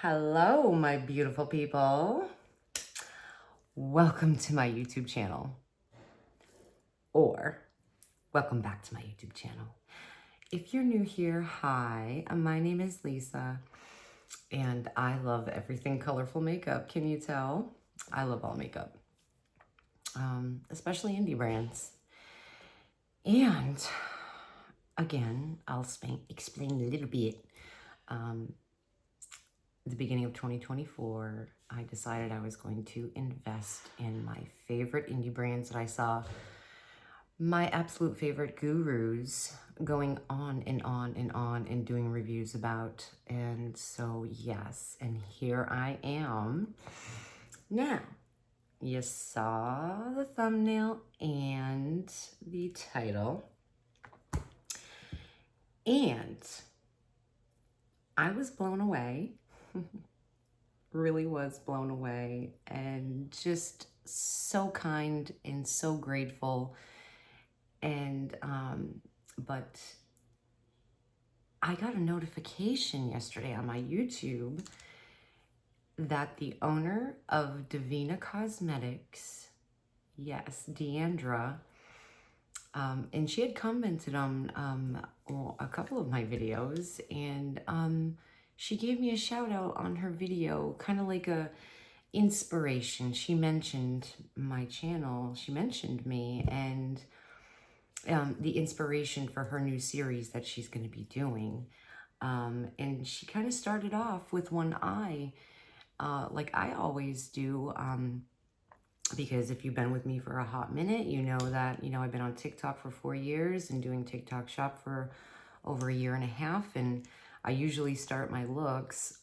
Hello, my beautiful people. Welcome to my YouTube channel. Or, welcome back to my YouTube channel. If you're new here, hi, my name is Lisa, and I love everything colorful makeup. Can you tell? I love all makeup, especially indie brands. And, again, I'll explain a little bit. At the beginning of 2024, I decided I was going to invest in my favorite indie brands that I saw my absolute favorite gurus going on and on and on and doing reviews about. And so, yes, and here I am. Now, you saw the thumbnail and the title. And I was blown away. Really was blown away, and just so kind and so grateful. And but I got a notification yesterday on my YouTube that the owner of Davina Cosmetics, yes, Deandra, and she had commented on a couple of my videos, and she gave me a shout out on her video, kind of like a inspiration. She mentioned my channel, she mentioned me, and the inspiration for her new series that she's going to be doing. And she kind of started off with one eye, like I always do, because if you've been with me for a hot minute, you know that, I've been on TikTok for 4 years and doing TikTok shop for over 1.5 years. And I usually start my looks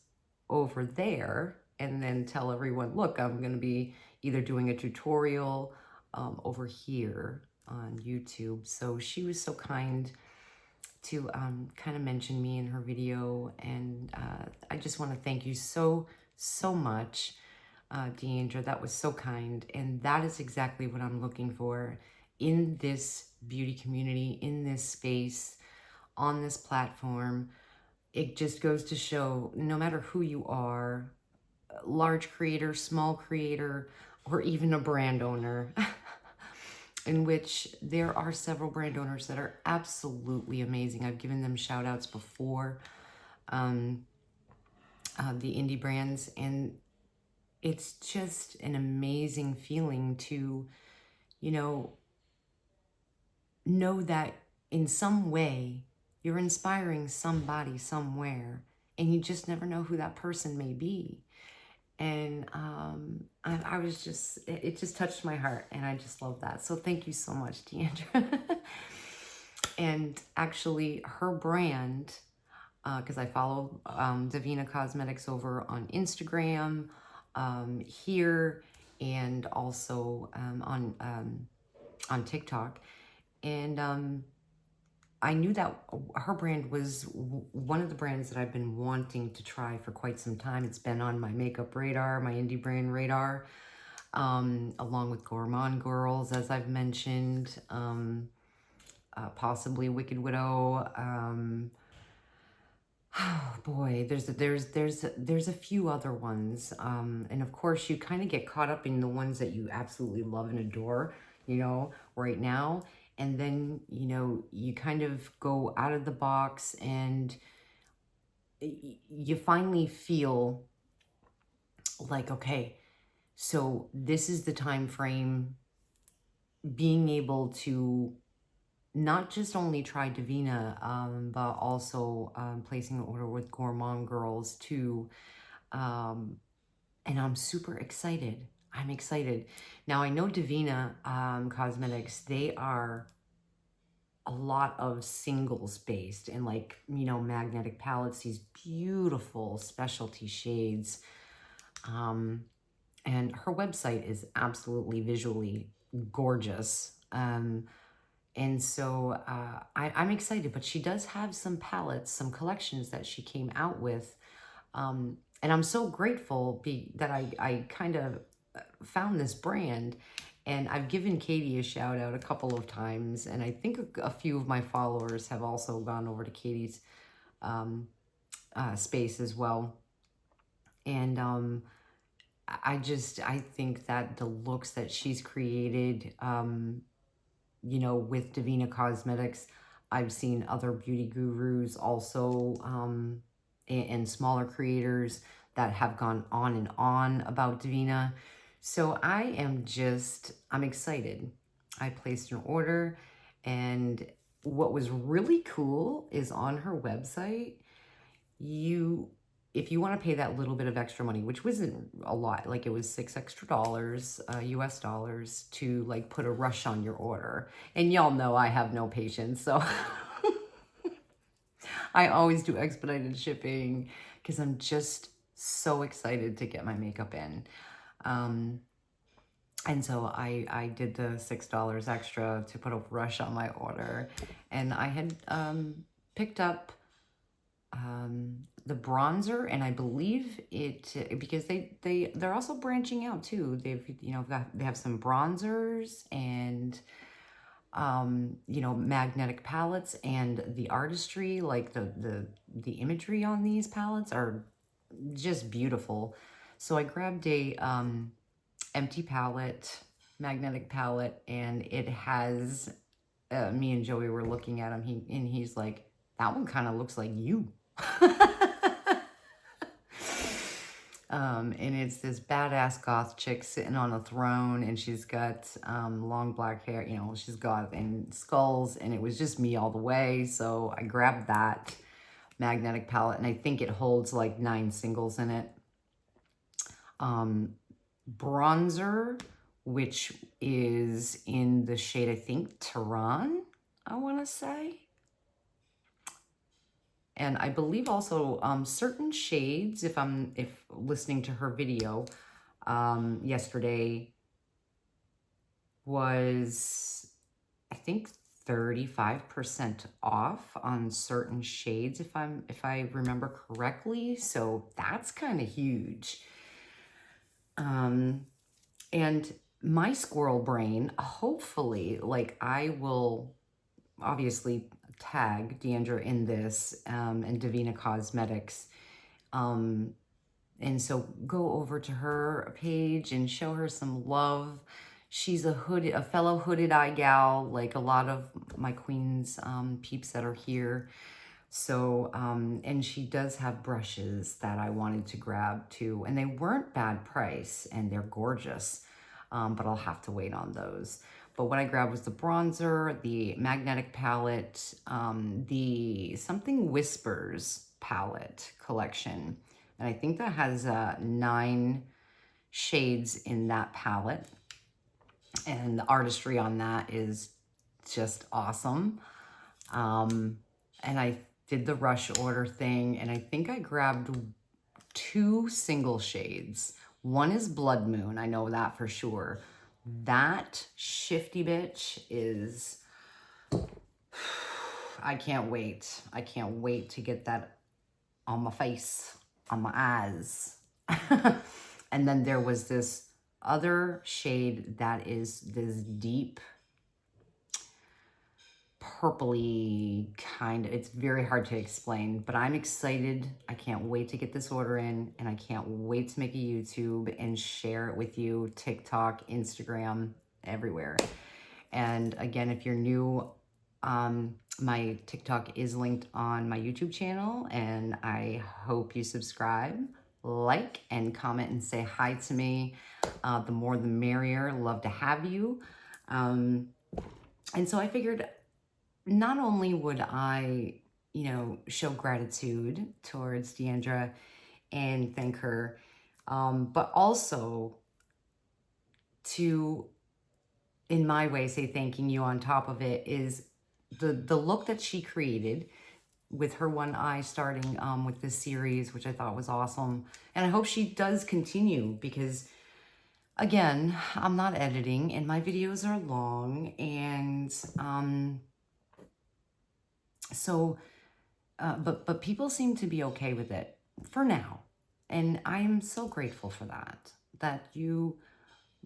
over there and then tell everyone, look, I'm going to be either doing a tutorial over here on YouTube. So she was so kind to kind of mention me in her video. And I just want to thank you so much, Deandra. That was so kind. And that is exactly what I'm looking for in this beauty community, in this space, on this platform. It just goes to show, no matter who you are, large creator, small creator, or even a brand owner, in which there are several brand owners that are absolutely amazing. I've given them shout outs before, the indie brands, and it's just an amazing feeling to, know that in some way you're inspiring somebody somewhere, and you just never know who that person may be. And I was just, it just touched my heart, and I just love that. So thank you so much, Deandra. And actually, her brand, because I follow Davina Cosmetics over on Instagram, here, and also on TikTok. And I knew that her brand was one of the brands that I've been wanting to try for quite some time. It's been on my makeup radar, my indie brand radar, along with Gourmand Girls, as I've mentioned, possibly Wicked Widow. Oh boy, there's a few other ones, and of course you kind of get caught up in the ones that you absolutely love and adore, right now. And then, you kind of go out of the box, and you finally feel like, okay, so this is the time frame, being able to not just only try Davina, but also placing an order with Gourmand Girls too. And I'm super excited. I'm excited. Now, I know Davina Cosmetics, they are a lot of singles based, and like, magnetic palettes, these beautiful specialty shades. And her website is absolutely visually gorgeous. And so I'm excited, but she does have some palettes, some collections that she came out with. And I'm so grateful that I kind of found this brand. And I've given Katie a shout out a couple of times. And I think a few of my followers have also gone over to Katie's space as well. And I think that the looks that she's created, you know, with Davina Cosmetics, I've seen other beauty gurus also, and smaller creators that have gone on about Davina. So I'm excited. I placed an order, and what was really cool is on her website, if you want to pay that little bit of extra money, which wasn't a lot, like it was $6 extra, US dollars, to like put a rush on your order. And y'all know I have no patience, so I always do expedited shipping because I'm just so excited to get my makeup in. And so I did the $6 extra to put a rush on my order. And I had picked up the bronzer, and I believe it, because they're also branching out too. They've, you know, they have some bronzers and you know, magnetic palettes, and the artistry, like the imagery on these palettes are just beautiful. So I grabbed a empty palette, magnetic palette, and it has me and Joey were looking at him, he's like, that one kind of looks like you. And it's this badass goth chick sitting on a throne, and she's got long black hair, you know, she's got and skulls, and it was just me all the way. So I grabbed that magnetic palette, and I think it holds like 9 singles in it. Bronzer, which is in the shade, I think, Tehran, I want to say. And I believe also certain shades, if listening to her video yesterday, was, I think, 35% off on certain shades, if I remember correctly. So that's kind of huge. And my squirrel brain, hopefully, like, I will obviously tag Deandra in this, and Davina Cosmetics. And so go over to her page and show her some love. She's a fellow hooded eye gal, like a lot of my queens, peeps that are here. So, and she does have brushes that I wanted to grab too, and they weren't bad price, and they're gorgeous, but I'll have to wait on those. But what I grabbed was the bronzer, the magnetic palette, the Something Whispers palette collection, and I think that has 9 shades in that palette, and the artistry on that is just awesome. And I did the rush order thing, and I think I grabbed 2 single shades. One is Blood Moon, I know that for sure. That shifty bitch is, I can't wait. I can't wait to get that on my face, on my eyes. And then there was this other shade that is this deep purpley kind of, it's very hard to explain, but I'm excited. I can't wait to get this order in, and I can't wait to make a YouTube and share it with you, TikTok, Instagram, everywhere. And again, if you're new, my TikTok is linked on my YouTube channel, and I hope you subscribe, like, and comment and say hi to me. The more the merrier. Love to have you. And so I figured, not only would I, you know, show gratitude towards Deandra and thank her, but also to, in my way, say thanking you on top of it, is the look that she created with her one eye, starting with this series, which I thought was awesome. And I hope she does continue, because again, I'm not editing and my videos are long, and so, but people seem to be okay with it for now. And I am so grateful for that you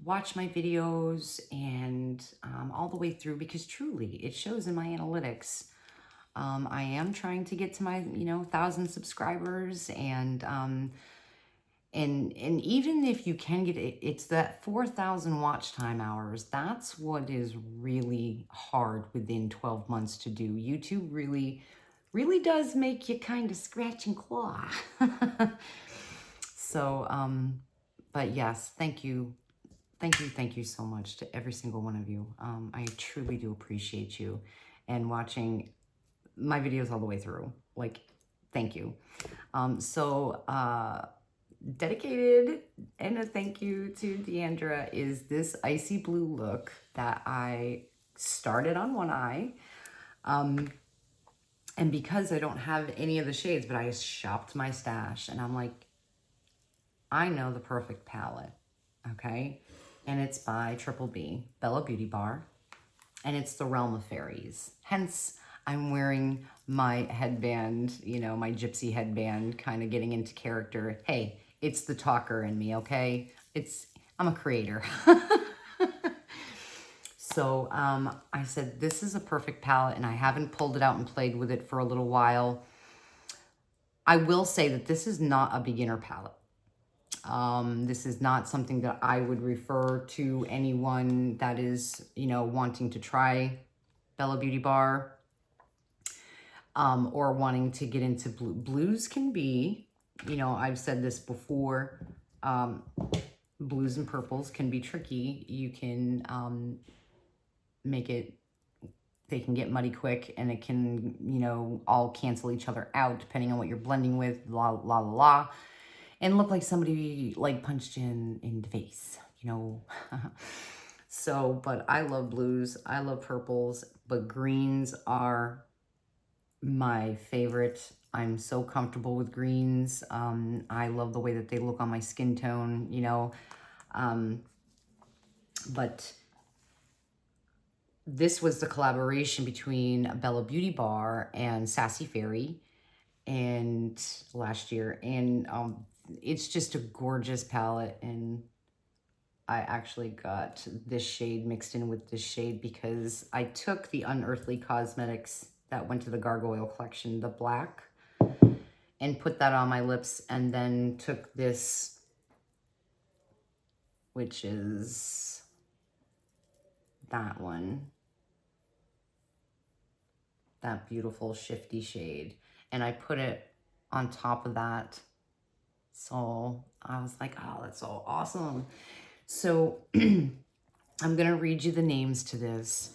watch my videos and all the way through, because truly it shows in my analytics. I am trying to get to my, 1,000 subscribers, and And even if you can get it, it's that 4,000 watch time hours. That's what is really hard within 12 months to do. YouTube really does make you kind of scratch and claw. So, but yes, thank you. Thank you so much to every single one of you. I truly do appreciate you and watching my videos all the way through. Like, thank you. Dedicated and a thank you to Deandra is this icy blue look that I started on one eye. And because I don't have any of the shades, but I shopped my stash and I'm like, I know the perfect palette, okay? And it's by Triple B, Bella Beauty Bar, and it's the Realm of Fairies. Hence, I'm wearing my headband, you know, my gypsy headband, kind of getting into character. Hey, it's the talker in me, okay? I'm a creator. So I said, this is a perfect palette, and I haven't pulled it out and played with it for a little while. I will say that this is not a beginner palette. This is not something that I would refer to anyone that is, you know, wanting to try Bella Beauty Bar, or wanting to get into blue. Blues can be, you know, I've said this before, blues and purples can be tricky. You can they can get muddy quick, and it can, you know, all cancel each other out depending on what you're blending with, and look like somebody like punched in the face, you know. So, but I love blues, I love purples, but greens are my favorite. I'm so comfortable with greens. I love the way that they look on my skin tone, you know. But this was the collaboration between Bella Beauty Bar and Sassyfairie and last year, and it's just a gorgeous palette. And I actually got this shade mixed in with this shade because I took the Unearthly Cosmetics that went to the Gargoyle collection, the black, and put that on my lips, and then took this, which is that one, that beautiful shifty shade, and I put it on top of that. So I was like, oh, that's so awesome. So I'm gonna read you the names to this,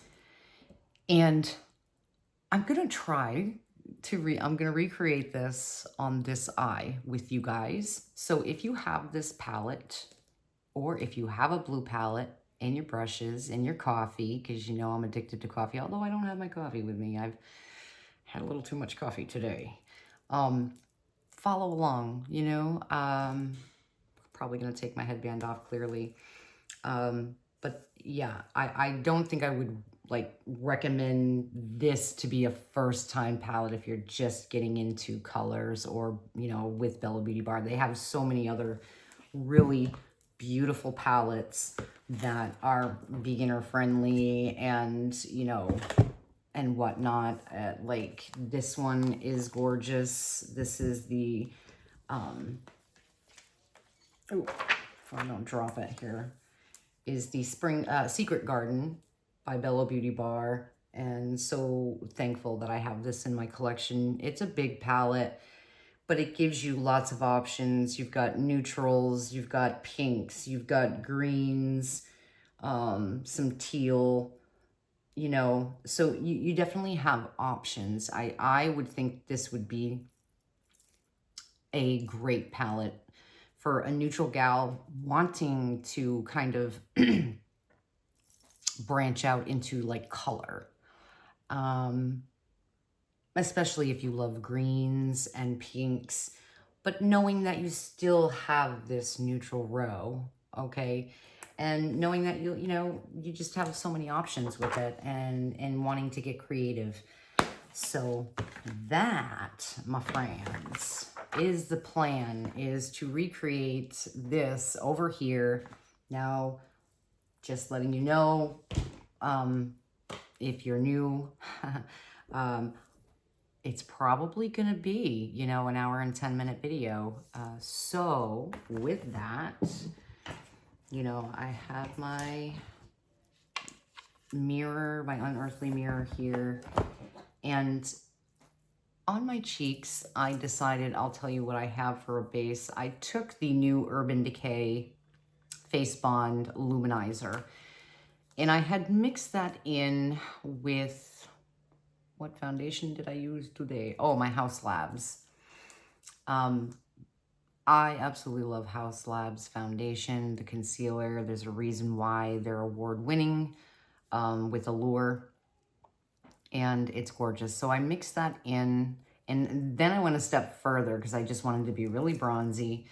and I'm gonna try to I'm gonna recreate this on this eye with you guys. So if you have this palette, or if you have a blue palette and your brushes and your coffee, because you know I'm addicted to coffee, although I don't have my coffee with me. I've had a little too much coffee today. Follow along, you know. Probably gonna take my headband off, clearly. But yeah, I don't think I would like recommend this to be a first time palette if you're just getting into colors, or, you know, with Bella Beauty Bar. They have so many other really beautiful palettes that are beginner friendly and, you know, and whatnot. Like this one is gorgeous. This is the, oh, if I don't drop it here, is the Spring Secret Garden by Bella Beauty Bar. And so thankful that I have this in my collection. It's a big palette, but it gives you lots of options. You've got neutrals, you've got pinks, you've got greens, some teal, you know, so you definitely have options. I would think this would be a great palette for a neutral gal wanting to kind of branch out into like color. Especially if you love greens and pinks, but knowing that you still have this neutral row, okay? And knowing that you know, you just have so many options with it, and wanting to get creative. So that, my friends, is the plan, is to recreate this over here. Now, just letting you know, if you're new, it's probably going to be, you know, an hour and 10-minute video. So with that, you know, I have my mirror, my unearthly mirror here. And on my cheeks, I decided, I'll tell you what I have for a base. I took the new Urban Decay Face Bond Luminizer. And I had mixed that in with, what foundation did I use today? Oh, my House Labs. I absolutely love House Labs foundation, the concealer. There's a reason why they're award-winning with Allure. And it's gorgeous. So I mixed that in. And then I went a step further because I just wanted to be really bronzy.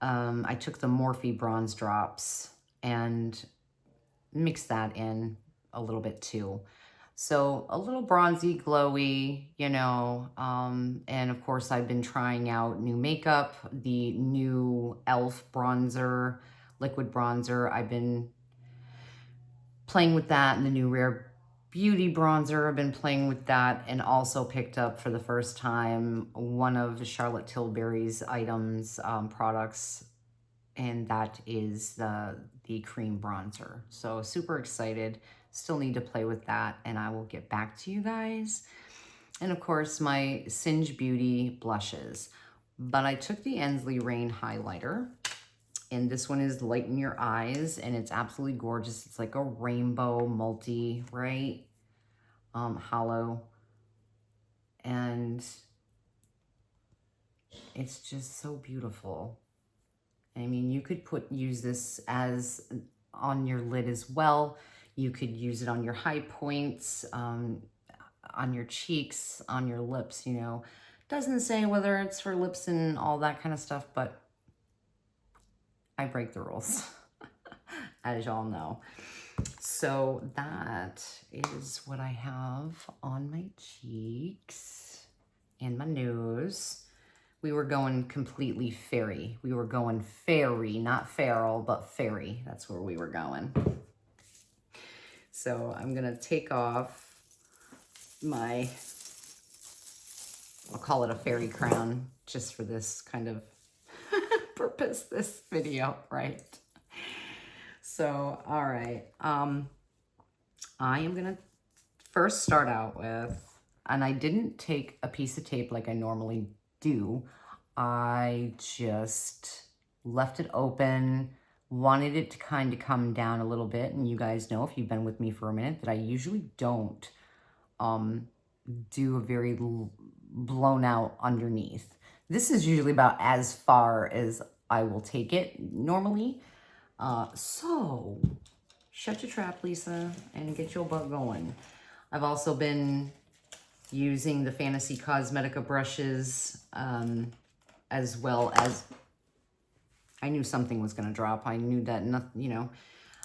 I took the Morphe bronze drops and mix that in a little bit too. So a little bronzy, glowy, you know, and of course I've been trying out new makeup, the new e.l.f. bronzer, liquid bronzer. I've been playing with that, and the new Rare Beauty bronzer. I've been playing with that, and also picked up for the first time one of Charlotte Tilbury's items, products, and that is the cream bronzer. So super excited. Still need to play with that, and I will get back to you guys. And of course, my Singe Beauty blushes. But I took the Ensley Rain highlighter, and this one is Lighten Your Eyes, and it's absolutely gorgeous. It's like a rainbow multi, right? Hollow. And it's just so beautiful. I mean, you could use this as on your lid as well. You could use it on your high points, on your cheeks, on your lips, you know. Doesn't say whether it's for lips and all that kind of stuff, but I break the rules, as y'all know. So that is what I have on my cheeks and my nose. We were going completely fairy. We were going fairy, not feral, but fairy. That's where we were going. So I'm gonna take off my, I'll call it a fairy crown, just for this kind of purpose, this video, right? So, all right. I am gonna first start out with, and I didn't take a piece of tape like I normally do. I just left it open, wanted it to kind of come down a little bit. And you guys know, if you've been with me for a minute, that I usually don't do a very blown out underneath. This is usually about as far as I will take it normally. So shut your trap, Lisa, and get your butt going. I've also been using the Fantasy Cosmetica brushes, as well as, I knew something was going to drop. I knew that, nothing, you know,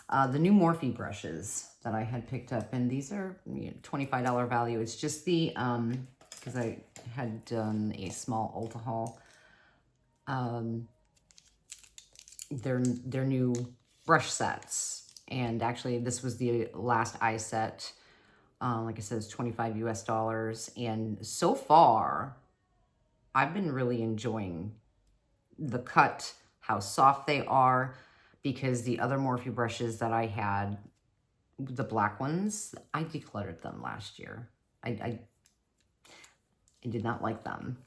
the new Morphe brushes that I had picked up, and these are, you know, $25 value. It's just the, because I had done a small Ulta haul, their new brush sets. And actually this was the last eye set. Like I said, it's $25 US. And so far, I've been really enjoying the cut, how soft they are, because the other Morphe brushes that I had, the black ones, I decluttered them last year. I did not like them.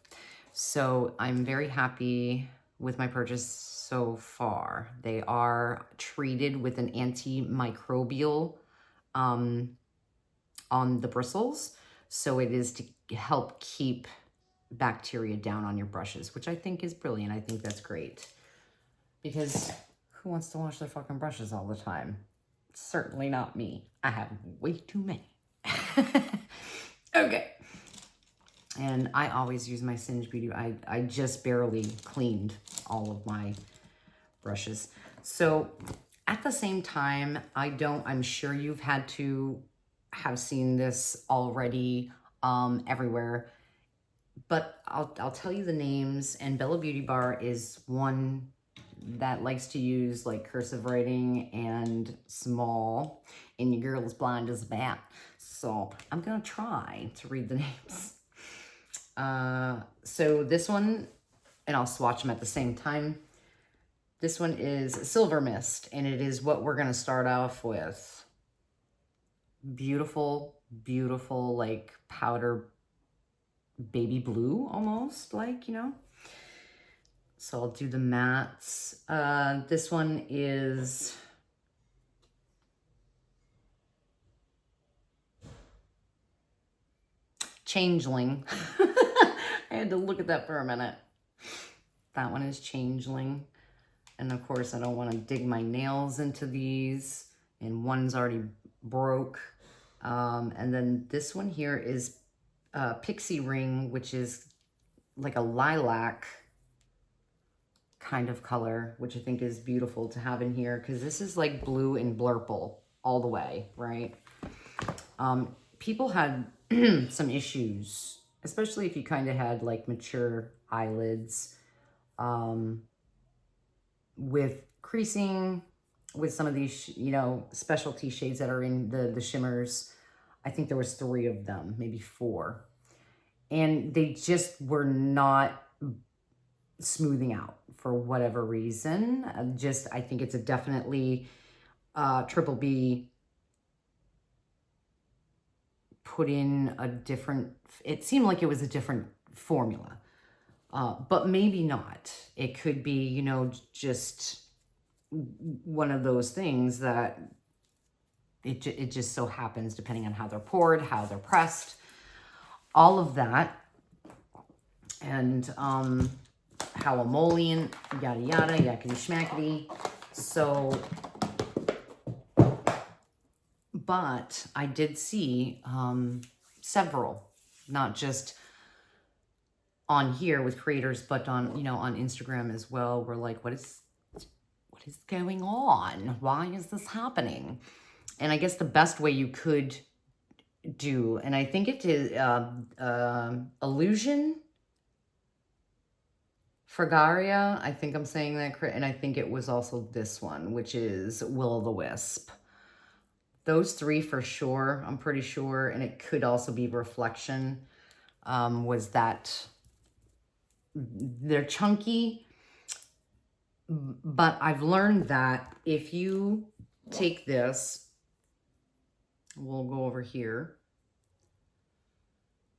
So I'm very happy with my purchase so far. They are treated with an antimicrobial on the bristles. So it is to help keep bacteria down on your brushes, which I think is brilliant. I think that's great, because who wants to wash their fucking brushes all the time? Certainly not me. I have way too many. Okay. And I always use my Singe Beauty. I just barely cleaned all of my brushes. So at the same time, I'm sure you've had to have seen this already everywhere, but I'll tell you the names. And BELLABEAUTEBAR is one that likes to use like cursive writing and small, and your girl is blind as a bat. So I'm gonna try to read the names. So this one, and I'll swatch them at the same time. This one is Silver Mist, and it is what we're going to start off with. Beautiful, beautiful, like powder baby blue almost, like, you know. So I'll do the mattes. This one is Changeling. I had to look at that for a minute. That one is Changeling. And of course, I don't want to dig my nails into these. And one's already broke. And then this one here is Pixie Ring, which is like a lilac kind of color, which I think is beautiful to have in here because this is like blue and blurple all the way, right? People had some issues, especially if you kind of had like mature eyelids, with creasing, with some of these, you know, specialty shades that are in the shimmers. I think there was 3 of them, maybe 4. And they just were not smoothing out for whatever reason. I think it's a definitely Triple B put in a different, it seemed like it was a different formula. But maybe not. It could be, you know, just one of those things that it just so happens, depending on how they're poured, how they're pressed, all of that. And how emollient, yada yada, yakety schmackety. So, but I did see several, not just on here with creators, but on, you know, on Instagram as well. We're like, what is going on? Why is this happening? And I guess the best way you could do, and I think it is Illusion Fragaria. I think I'm saying that correct. And I think it was also this one, which is Will-O-The-Wisp. Those 3 for sure, I'm pretty sure. And it could also be Reflection. Was that they're chunky, but I've learned that if you take this, we'll go over here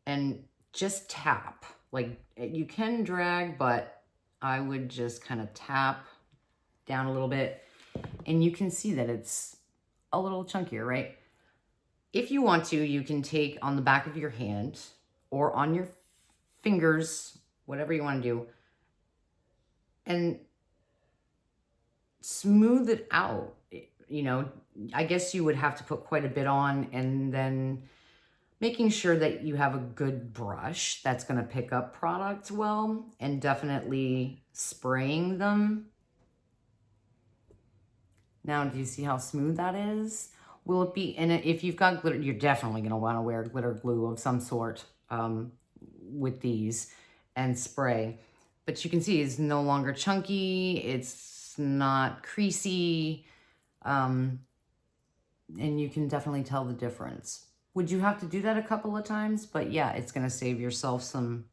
and just tap, like you can drag, but I would just kind of tap down a little bit and you can see that it's a little chunkier, right? If you want to, you can take on the back of your hand or on your fingers, whatever you want to do, and smooth it out. You know, I guess you would have to put quite a bit on, and then making sure that you have a good brush that's going to pick up product well, and definitely spraying them. Now, do you see how smooth that is? Will it be, and if you've got glitter, you're definitely going to want to wear glitter glue of some sort with these and spray. But you can see it's no longer chunky, it's not creasy, and you can definitely tell the difference. Would you have to do that a couple of times? But yeah, it's going to save yourself some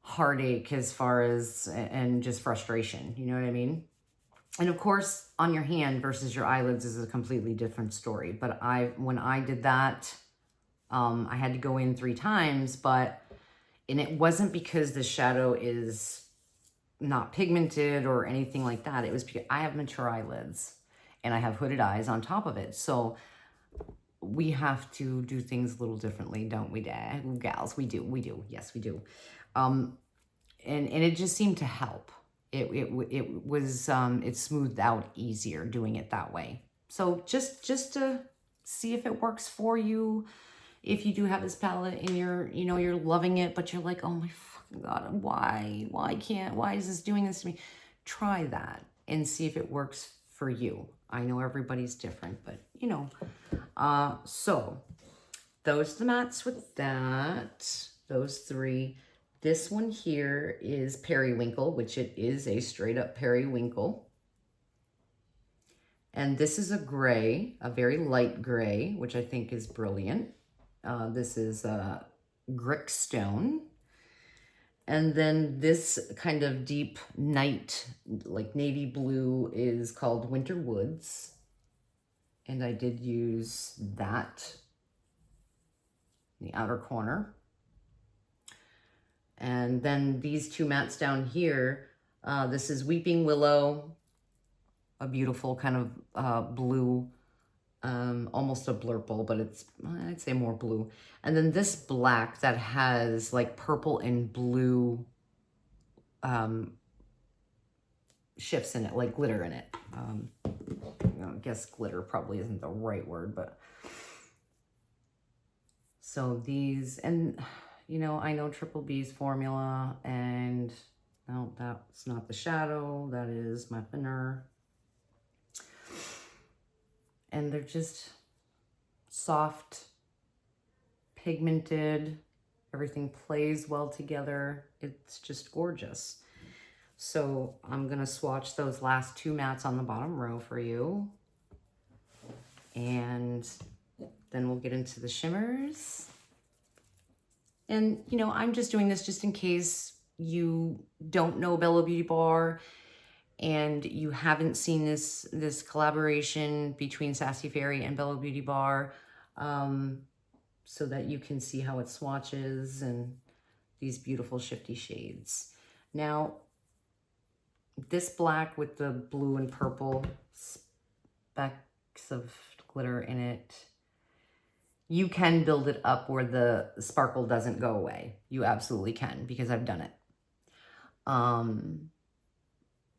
heartache as far as, and just frustration, you know what I mean? And of course, on your hand versus your eyelids is a completely different story. But when I did that, I had to go in 3 times, and it wasn't because the shadow is not pigmented or anything like that. It was because I have mature eyelids and I have hooded eyes on top of it. So we have to do things a little differently, don't we, gals? We do. Yes, we do. And it just seemed to help. It smoothed out easier doing it that way. So just to see if it works for you. If you do have this palette and you're loving it, but you're like, oh my fucking God, why is this doing this to me? Try that and see if it works for you. I know everybody's different, but you know. So those are the mattes with that, those 3. This one here is Periwinkle, which it is a straight up periwinkle. And this is a gray, a very light gray, which I think is brilliant. This is Brickstone. And then this kind of deep night, like navy blue, is called Winter Woods. And I did use that in the outer corner. And then these two mattes down here, this is Weeping Willow, a beautiful kind of blue, almost a blurple, but it's, I'd say more blue. And then this black that has like purple and blue shifts in it, like glitter in it. I guess glitter probably isn't the right word, but so these, and you know, I know Triple B's formula, and no, that's not the shadow, that is my thinner. And they're just soft, pigmented, everything plays well together. It's just gorgeous. So I'm gonna swatch those last two mattes on the bottom row for you. And then we'll get into the shimmers. And you know, I'm just doing this just in case you don't know Bella Beauty Bar and you haven't seen this collaboration between Sassyfairie and Bella Beauty Bar, so that you can see how it swatches and these beautiful shifty shades. Now, this black with the blue and purple specks of glitter in it, you can build it up where the sparkle doesn't go away. You absolutely can, because I've done it.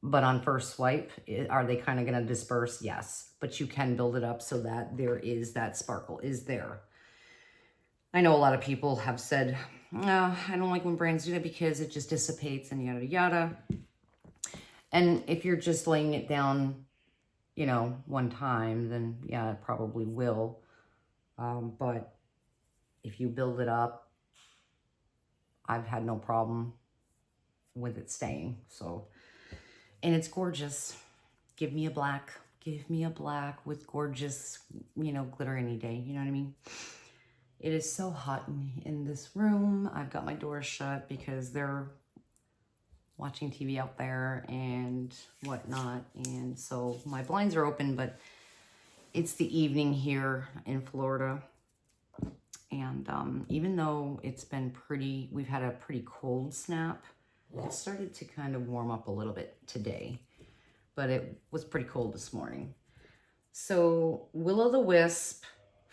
But on first swipe, are they kind of going to disperse? Yes, but you can build it up so that there is that sparkle is there. I know a lot of people have said, oh, I don't like when brands do that because it just dissipates and yada yada. And if you're just laying it down, you know, one time, then yeah, it probably will. But if you build it up, I've had no problem with it staying. So, and it's gorgeous. Give me a black. Give me a black with gorgeous, you know, glitter any day. You know what I mean? It is so hot in this room. I've got my doors shut because they're watching TV out there and whatnot. And so my blinds are open, but it's the evening here in Florida. And even though it's been pretty, we've had a pretty cold snap, it started to kind of warm up a little bit today, but it was pretty cold this morning. So Will-O-the-Wisp,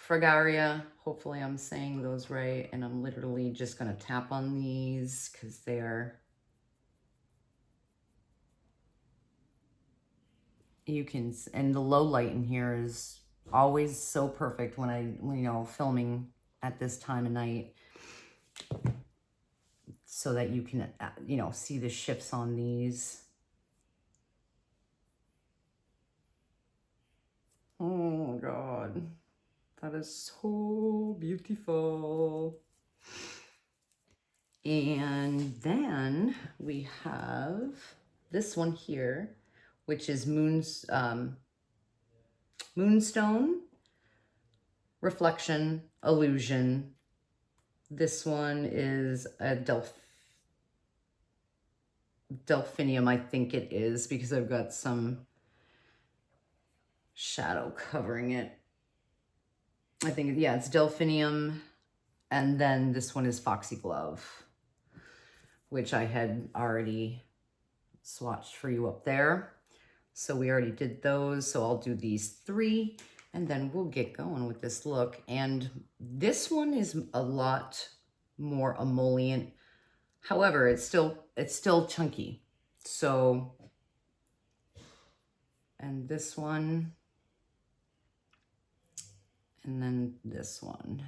Fragaria, hopefully I'm saying those right, and I'm literally just going to tap on these because they're, you can, and the low light in here is always so perfect when you know, filming at this time of night, so that you can, you know, see the shifts on these. Oh God, that is so beautiful. And then we have this one here, which is Moonstone, Reflection, Illusion. This one is a Delphinium, I think it is, because I've got some shadow covering it. I think, yeah, it's Delphinium. And then this one is Foxy Glove, which I had already swatched for you up there. So we already did those. So I'll do these three and then we'll get going with this look. And this one is a lot more emollient. However, it's still chunky. So, and this one, and then this one.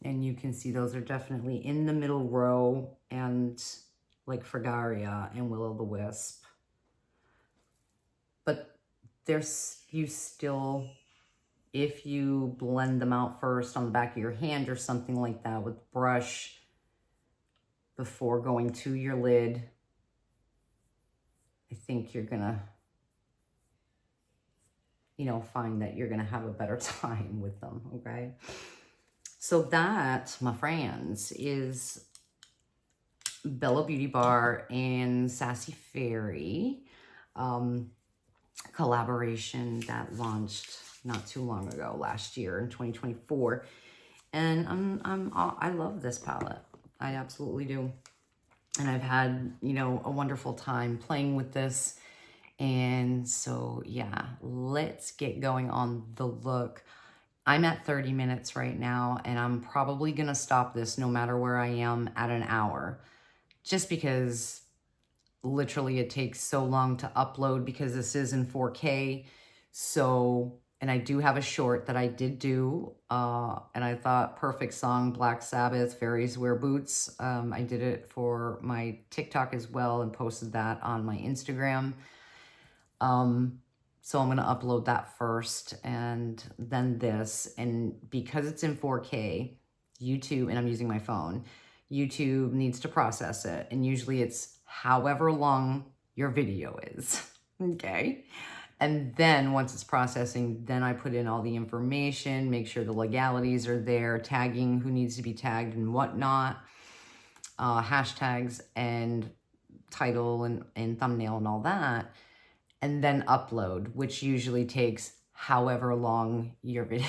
And you can see those are definitely in the middle row, and like Fragaria and Will-O-the-Wisp. But there's, you still, if you blend them out first on the back of your hand or something like that with brush before going to your lid, I think you're gonna, you know, find that you're gonna have a better time with them, okay? So that, my friends, is Bella Beauty Bar and Sassyfairie collaboration that launched not too long ago, last year in 2024. And I love this palette. I absolutely do. And I've had, you know, a wonderful time playing with this. And so, yeah, let's get going on the look. I'm at 30 minutes right now, and I'm probably going to stop this no matter where I am at an hour, just because literally it takes so long to upload because this is in 4K. So, and I do have a short that I did do, and I thought perfect song, Black Sabbath, Fairies Wear Boots. I did it for my TikTok as well and posted that on my Instagram. So I'm going to upload that first and then this. And because it's in 4K, YouTube, and I'm using my phone, YouTube needs to process it. And usually it's however long your video is. Okay. And then once it's processing, then I put in all the information, make sure the legalities are there, tagging who needs to be tagged and whatnot, hashtags and title and thumbnail and all that. And then upload, which usually takes however long your video.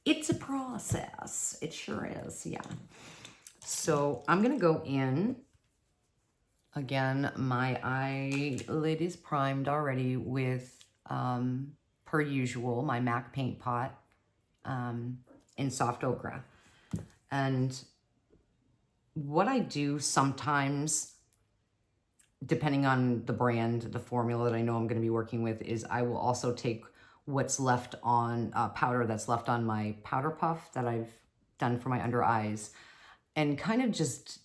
It's a process. It sure is, yeah. So I'm gonna go in. Again, my eyelid is primed already with, per usual, my MAC paint pot in soft ochre. And what I do sometimes, depending on the brand, the formula that I know I'm going to be working with, is I will also take what's left on powder that's left on my powder puff that I've done for my under eyes and kind of just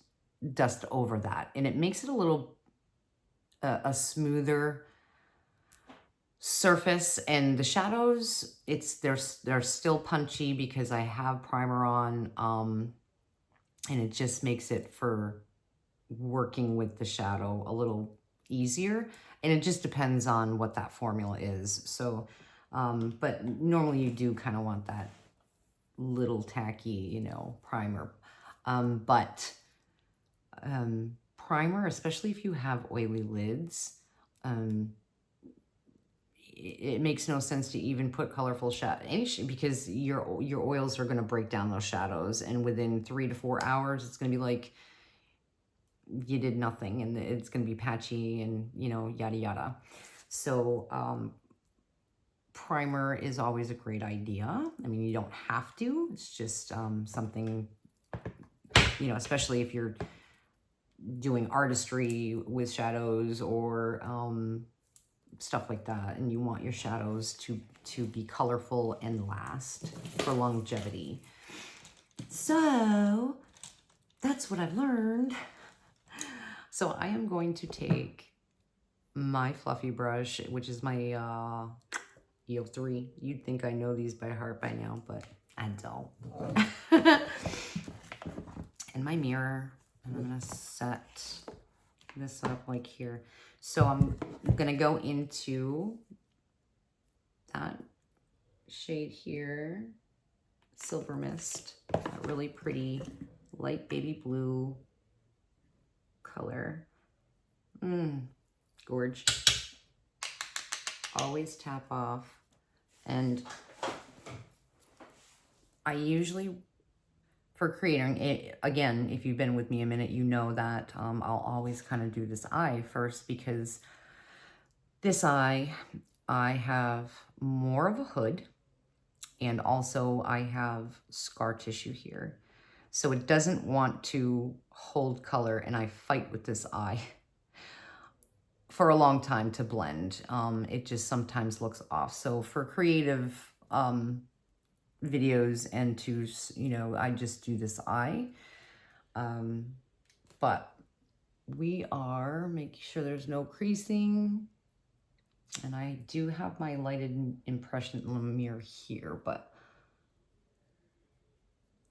dust over that. And it makes it a little, a smoother surface. And the shadows, they're still punchy because I have primer on, and it just makes it for working with the shadow a little easier, and it just depends on what that formula is. So but normally you do kind of want that little tacky, you know, primer. But primer, especially if you have oily lids, it makes no sense to even put colorful shadow because your oils are going to break down those shadows, and within 3 to 4 hours it's going to be like you did nothing, and it's going to be patchy and, you know, yada yada. So primer is always a great idea. I mean, you don't have to. It's just something, you know, especially if you're doing artistry with shadows or stuff like that, and you want your shadows to be colorful and last for longevity. So that's what I've learned. So I am going to take my fluffy brush, which is my EO3. You'd think I know these by heart by now, but I don't. And my mirror, and I'm gonna set this up like here. So I'm gonna go into that shade here, Silver Mist, that really pretty light baby blue color. Gorge. Always tap off. And I usually, for creating it, again, if you've been with me a minute, you know that I'll always kind of do this eye first, because this eye, I have more of a hood, and also I have scar tissue here. So it doesn't want to hold color, and I fight with this eye for a long time to blend. It just sometimes looks off. So for creative videos and to, you know, I just do this eye. But we are making sure there's no creasing. And I do have my lighted impression mirror here, but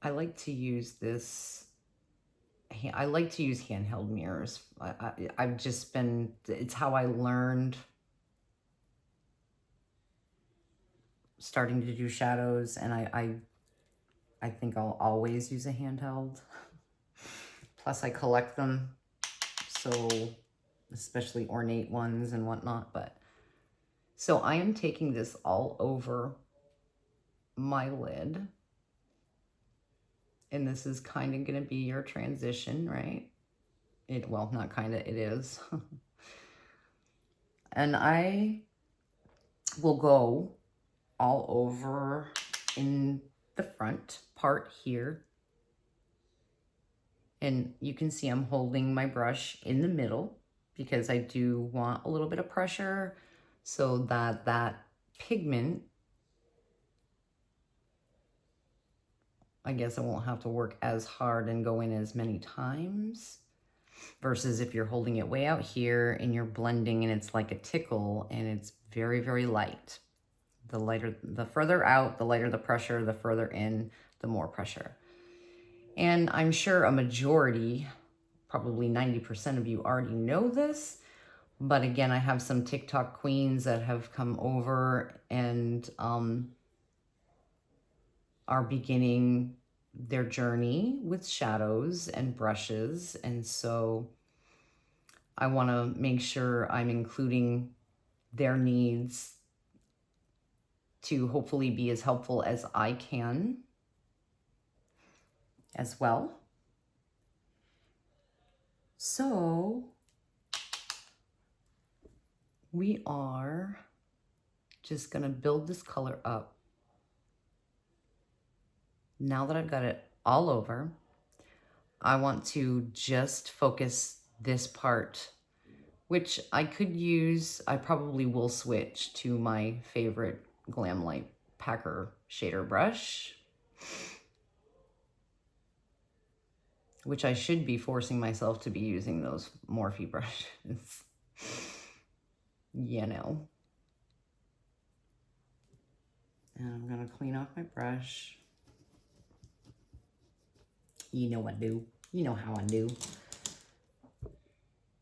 I like to use this. I like to use handheld mirrors. I've just been, it's how I learned starting to do shadows, and I think I'll always use a handheld. Plus I collect them, so especially ornate ones and whatnot. But so I am taking this all over my lid, and this is kind of going to be your transition, right? Well, not kind of, it is. And I will go all over in the front part here. And you can see I'm holding my brush in the middle because I do want a little bit of pressure so that that pigment, I guess I won't have to work as hard and go in as many times. Versus if you're holding it way out here and you're blending and it's like a tickle and it's very, very light. The lighter, the further out, the lighter the pressure, the further in, the more pressure. And I'm sure a majority, probably 90% of you already know this, but again, I have some TikTok queens that have come over and are beginning their journey with shadows and brushes. And so I want to make sure I'm including their needs to hopefully be as helpful as I can as well. So we are just going to build this color up. Now that I've got it all over, I want to just focus this part, which I could use. I probably will switch to my favorite Glam Light Packer shader brush, which I should be forcing myself to be using those Morphe brushes. You know. And I'm going to clean off my brush. You know what I do. You know how I do.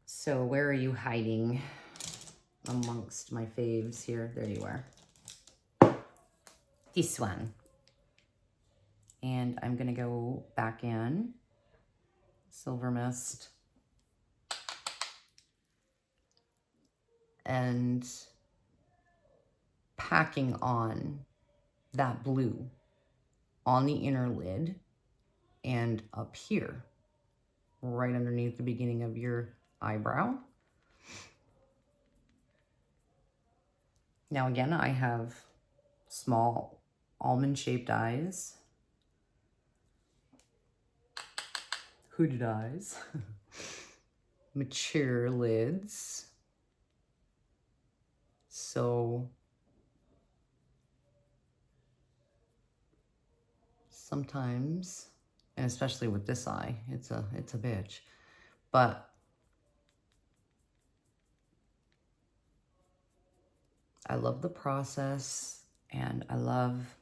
So where are you hiding amongst my faves here? There you are. This one. And I'm going to go back in. Silver Mist. And packing on that blue on the inner lid and up here, right underneath the beginning of your eyebrow. Now again, I have small almond-shaped eyes, hooded eyes, mature lids. So sometimes, and especially with this eye, it's a bitch. But I love the process, and I love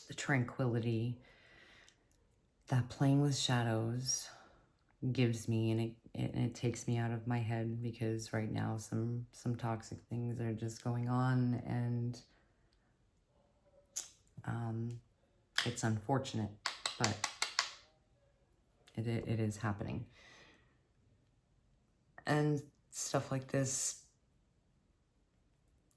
the tranquility that playing with shadows gives me, and it takes me out of my head, because right now some toxic things are just going on, and it's unfortunate, but it is happening. And stuff like this,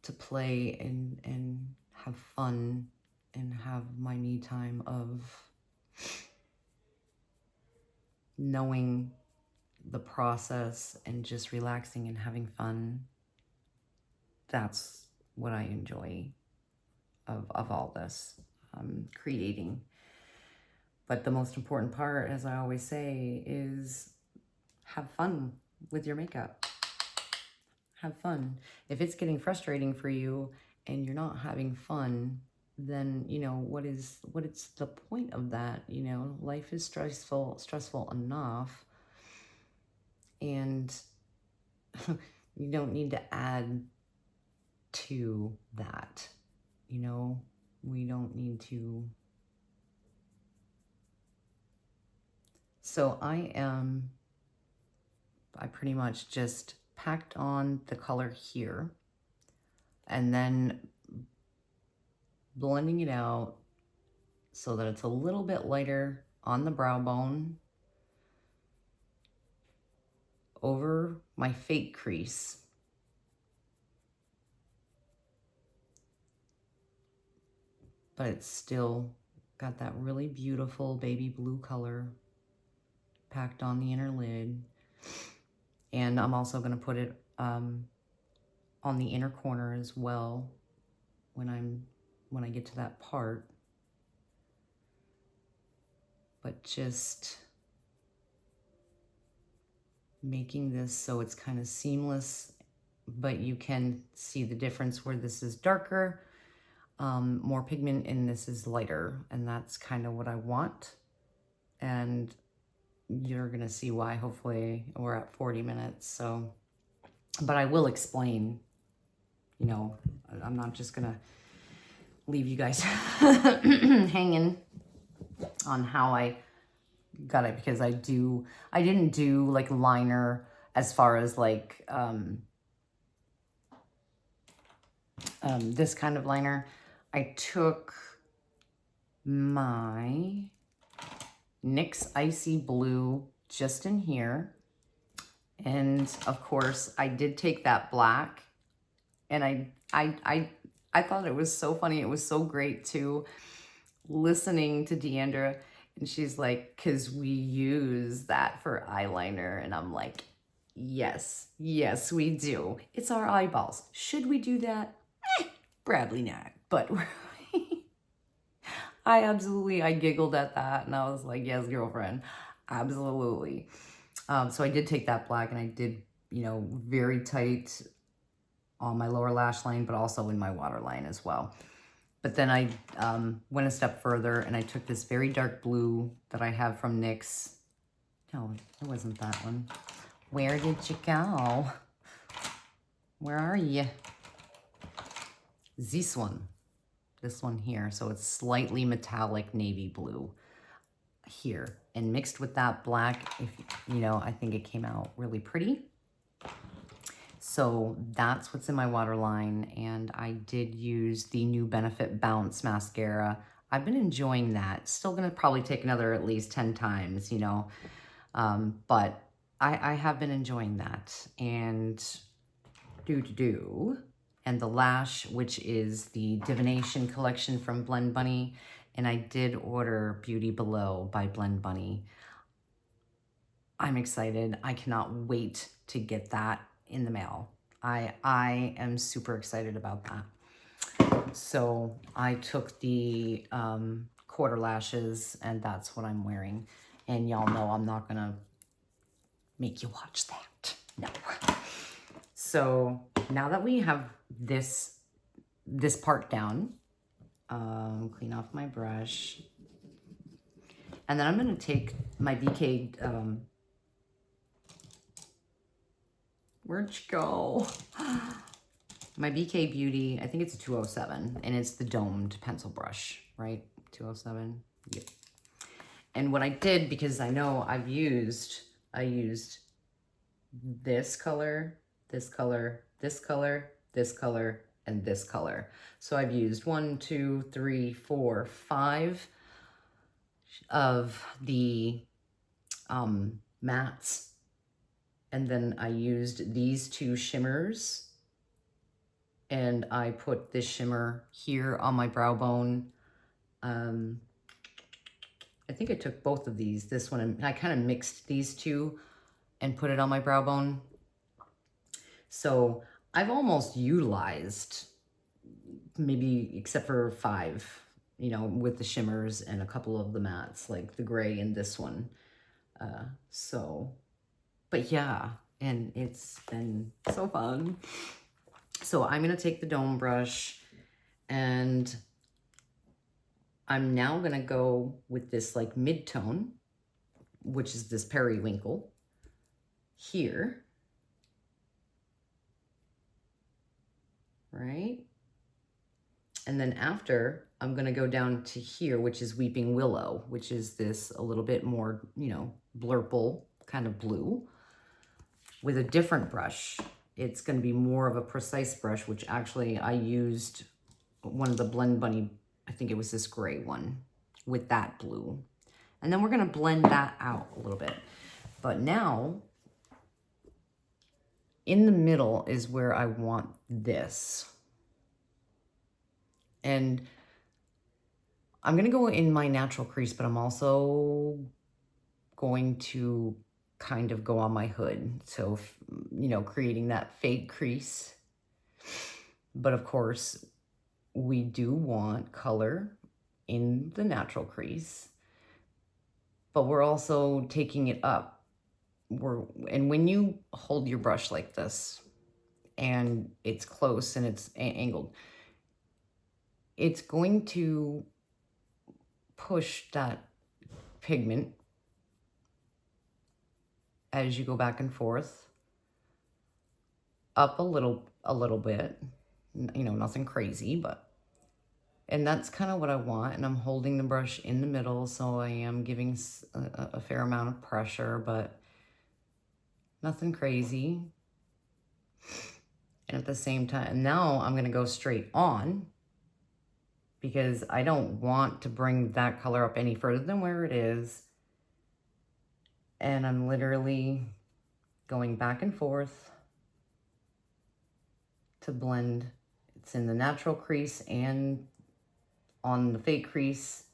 to play and have fun and have my me time of knowing the process and just relaxing and having fun. That's what I enjoy of all this creating. But the most important part, as I always say, is have fun with your makeup. Have fun. If it's getting frustrating for you and you're not having fun, then, you know, what is the point of that? You know, life is stressful enough, and you don't need to add to that. You know, we don't need to. So I pretty much just packed on the color here, and then blending it out so that it's a little bit lighter on the brow bone over my fake crease. But it's still got that really beautiful baby blue color packed on the inner lid. And I'm also going to put it on the inner corner as well when I get to that part. But just making this so it's kind of seamless, but you can see the difference where this is darker, more pigment, and this is lighter, and that's kind of what I want. And you're gonna see why. Hopefully we're at 40 minutes, so, but I will explain, you know, I'm not just gonna leave you guys hanging on how I got it, because I didn't do like liner as far as like this kind of liner. I took my NYX Icy Blue just in here, and of course I did take that black, and I thought it was so funny. It was so great too, listening to Deandra, and she's like, "'Cause we use that for eyeliner," and I'm like, yes, we do. It's our eyeballs. Should we do that? Probably not, but I giggled at that, and I was like, yes, girlfriend, absolutely. So I did take that black, and I did, you know, very tight on my lower lash line, but also in my waterline as well. But then I went a step further, and I took this very dark blue that I have from NYX. No, it wasn't that one. Where did you go? Where are you? This one here. So it's slightly metallic navy blue here, and mixed with that black, if you know, I think it came out really pretty. So that's what's in my waterline, and I did use the new Benefit Bounce mascara. I've been enjoying that. Still gonna probably take another at least 10 times, you know, but I have been enjoying that. And and the lash, which is the Divination collection from Blend Bunny, and I did order Beauty Below by Blend Bunny. I'm excited. I cannot wait to get that in the mail. I am super excited about that. So I took the quarter lashes, and that's what I'm wearing. And y'all know I'm not gonna make you watch that. No. So now that we have this part down, clean off my brush, and then I'm gonna take my BK, where'd you go? My BK Beauty, I think it's a 207, and it's the domed pencil brush, right? 207, yep. And what I did, because I know I used this color, this color, this color, this color, and this color. So I've used 1, 2, 3, 4, 5 of the mattes. And then I used these 2 shimmers, and I put this shimmer here on my brow bone. I think I took both of these, this one, and I kind of mixed these 2 and put it on my brow bone. So I've almost utilized, maybe except for 5, you know, with the shimmers and a couple of the mattes, like the gray and this one. But yeah, and it's been so fun. So I'm gonna take the dome brush, and I'm now gonna go with this like mid-tone, which is this periwinkle here, right? And then after, I'm gonna go down to here, which is Weeping Willow, which is this a little bit more, you know, blurple kind of blue, with a different brush. It's gonna be more of a precise brush, which actually I used one of the Blend Bunny I think it was this gray one with that blue. And then we're gonna blend that out a little bit. But now, in the middle is where I want this. And I'm gonna go in my natural crease, but I'm also going to kind of go on my hood. So, you know, creating that fake crease. But of course, we do want color in the natural crease, but we're also taking it up. And when you hold your brush like this and it's close and it's angled, it's going to push that pigment as you go back and forth up a little bit, you know, nothing crazy, but, and that's kind of what I want. And I'm holding the brush in the middle, so I am giving a fair amount of pressure, but nothing crazy. And at the same time, now I'm gonna go straight on because I don't want to bring that color up any further than where it is. And I'm literally going back and forth to blend. It's in the natural crease and on the fake crease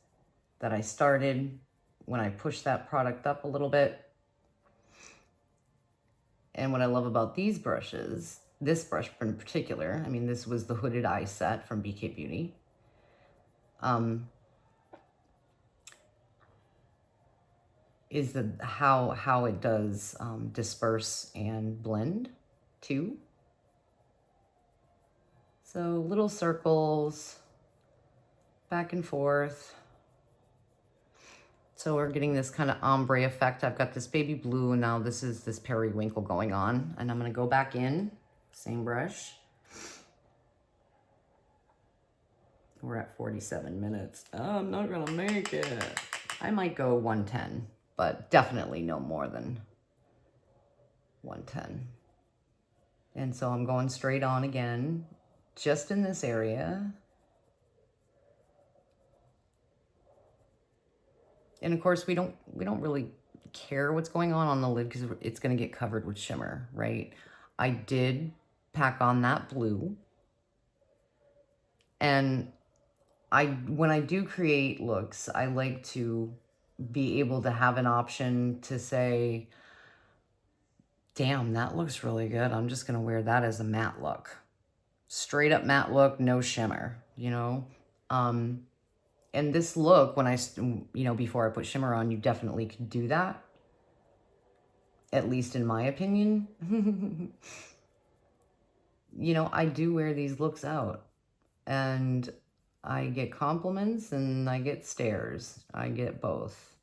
that I started when I pushed that product up a little bit. And what I love about these brushes, this brush in particular, I mean, this was the Hooded Eye set from BK Beauty. Is how it does disperse and blend too. So little circles, back and forth. So we're getting this kind of ombre effect. I've got this baby blue, and now this is this periwinkle going on. And I'm gonna go back in, same brush. We're at 47 minutes. I'm not gonna make it. I might go 110, but definitely no more than 110. And so I'm going straight on again, just in this area. And of course, we don't really care what's going on the lid because it's going to get covered with shimmer, right? I did pack on that blue. And when I do create looks, I like to be able to have an option to say, damn, that looks really good. I'm just going to wear that as a matte look. Straight up matte look, no shimmer, you know? And this look, when before I put shimmer on, you definitely could do that. At least in my opinion. You know, I do wear these looks out. And I get compliments and I get stares. I get both.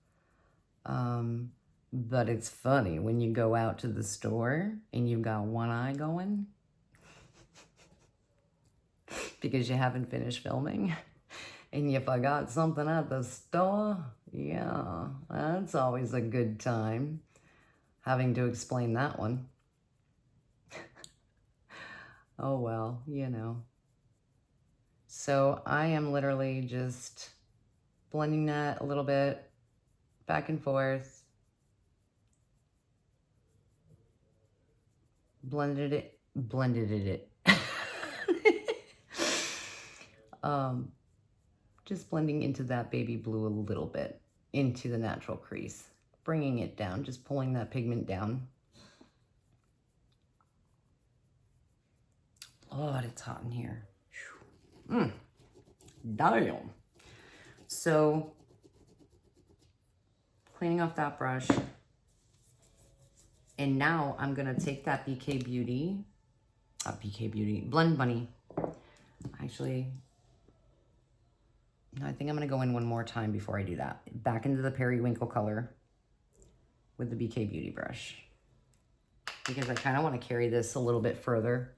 But it's funny when you go out to the store and you've got one eye going. Because you haven't finished filming. And you forgot something at the store? Yeah, that's always a good time. Having to explain that one. Oh well, you know. So I am literally just blending that a little bit, back and forth. Blended it. Just blending into that baby blue a little bit, into the natural crease, bringing it down, just pulling that pigment down. Oh, it's hot in here. Damn. So, cleaning off that brush. And now I'm gonna take that BK Beauty, Blend Bunny. Actually, I think I'm gonna go in one more time before I do that. Back into the periwinkle color with the BK Beauty brush. Because I kind of want to carry this a little bit further